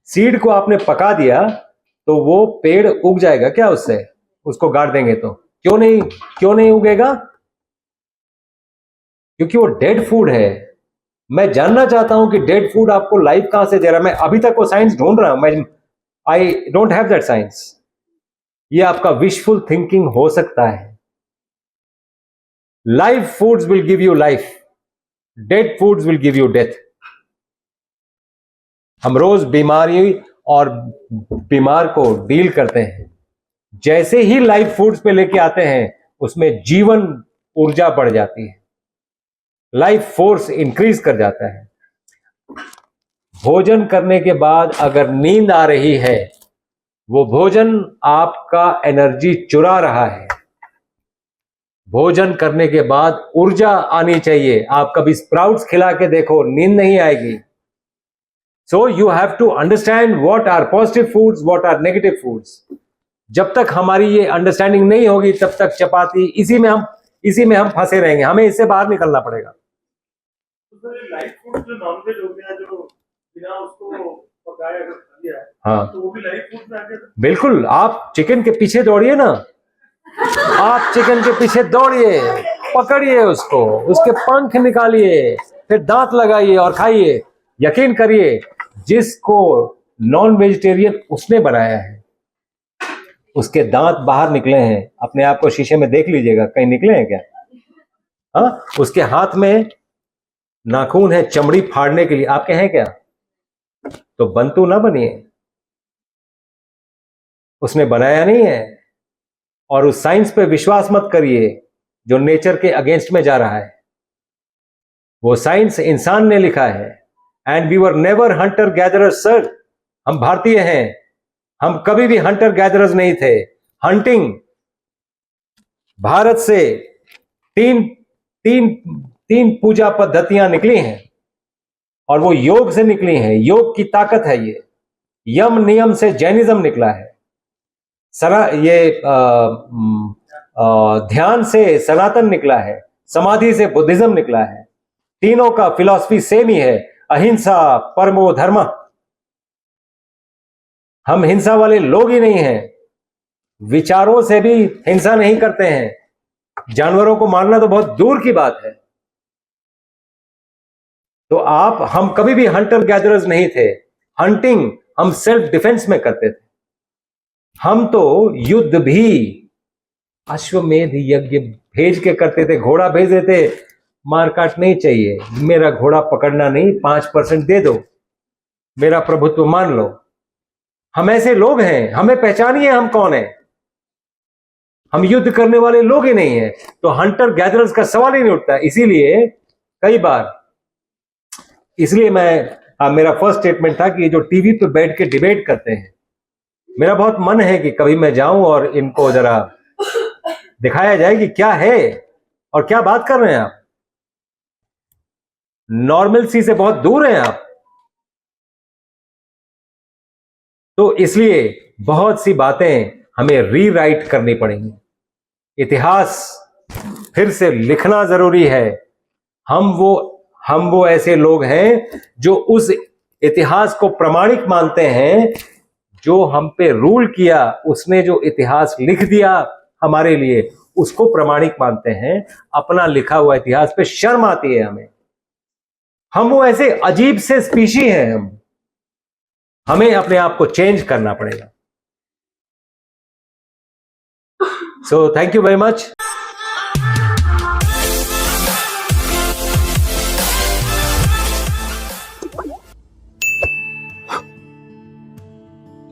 सीड को आपने पका दिया तो वो पेड़ उग जाएगा क्या उससे? उसको गाड़ देंगे तो क्यों नहीं उगेगा? क्योंकि वो डेड फूड है। मैं जानना चाहता हूं कि डेड फूड आपको लाइफ कहां से दे रहा है। मैं अभी तक वो साइंस ढूंढ रहा हूं। I don't have that science. ये आपका विशफुल थिंकिंग हो सकता है। Live foods will give you life, dead foods will give you death. हम रोज बीमारी और बीमार को डील करते हैं। जैसे ही लाइव फूड्स पे लेके आते हैं उसमें जीवन ऊर्जा बढ़ जाती है, लाइफ फोर्स इंक्रीज कर जाता है। भोजन करने के बाद अगर नींद आ रही है, वो भोजन आपका एनर्जी चुरा रहा है। भोजन करने के बाद ऊर्जा आनी चाहिए। आप कभी स्प्राउट्स खिला के देखो, नींद नहीं आएगी। So you have to understand what are positive foods, what are negative foods. जब तक हमारी ये अंडरस्टैंडिंग नहीं होगी तब तक चपाती इसी में हम फंसे रहेंगे। हमें इससे बाहर निकलना पड़ेगा।
तो लाइव फूड जो नॉनवेज हो गया, जो बिना उसको पकाए अगर खा लिया है,
हाँ,
तो वो भी लाइव फूड में आ गया।
बिल्कुल। आप चिकन के पीछे दौड़िए ना, आप चिकन के पीछे दौड़िए, पकड़िए उसको, उसके पंख निकालिए, फिर दांत लगाइए और खाइए। यकीन करिए, जिसको नॉन वेजिटेरियन उसने बनाया है, उसके दांत बाहर निकले हैं। अपने आप को शीशे में देख लीजिएगा, कहीं निकले हैं क्या? हाँ, उसके हाथ में नाखून है चमड़ी फाड़ने के लिए, आपके हैं क्या? तो बंतु ना बनिए, उसने बनाया नहीं है। और उस साइंस पे विश्वास मत करिए जो नेचर के अगेंस्ट में जा रहा है। वो साइंस इंसान ने लिखा है। And we were never hunter gatherers sir. हम भारतीय हैं, हम कभी भी हंटर गैदरर्स नहीं थे। हंटिंग भारत से तीन पूजा पद्धतियां निकली हैं और वो योग से निकली हैं। योग की ताकत है ये। यम नियम से जैनिज्म निकला है। ध्यान से सनातन निकला है। समाधि से बुद्धिज्म निकला है। तीनों का फिलॉसफी सेम ही है, अहिंसा परमो धर्म। हम हिंसा वाले लोग ही नहीं हैं। विचारों से भी हिंसा नहीं करते हैं। जानवरों को मारना तो बहुत दूर की बात है। तो हम कभी भी हंटर गैदरर्स नहीं थे। हंटिंग हम सेल्फ डिफेंस में करते थे। हम तो युद्ध भी अश्वमेध यज्ञ भेज के करते थे। घोड़ा भेज देते, मार काट नहीं चाहिए, मेरा घोड़ा पकड़ना नहीं, 5% दे दो, मेरा प्रभुत्व मान लो। हम ऐसे लोग हैं, हमें पहचानिए हम कौन है। हम युद्ध करने वाले लोग ही नहीं है, तो हंटर गैदरर्स का सवाल ही नहीं उठता। इसीलिए कई बार, इसलिए मेरा फर्स्ट स्टेटमेंट था कि जो टीवी पे बैठ के डिबेट करते हैं, मेरा बहुत मन है कि कभी मैं जाऊं और इनको जरा दिखाया जाए कि क्या है और क्या बात कर रहे हैं आप। नॉर्मलसी से बहुत दूर हैं आप। तो इसलिए बहुत सी बातें हमें रीराइट करनी पड़ेंगी। इतिहास फिर से लिखना जरूरी है। हम वो ऐसे लोग हैं जो उस इतिहास को प्रमाणिक मानते हैं। जो हम पे रूल किया, उसने जो इतिहास लिख दिया हमारे लिए, उसको प्रमाणिक मानते हैं। अपना लिखा हुआ इतिहास पे शर्म आती है हमें। हम वो ऐसे अजीब से स्पीशी हैं। हमें अपने आप को चेंज करना पड़ेगा। सो थैंक यू वेरी मच।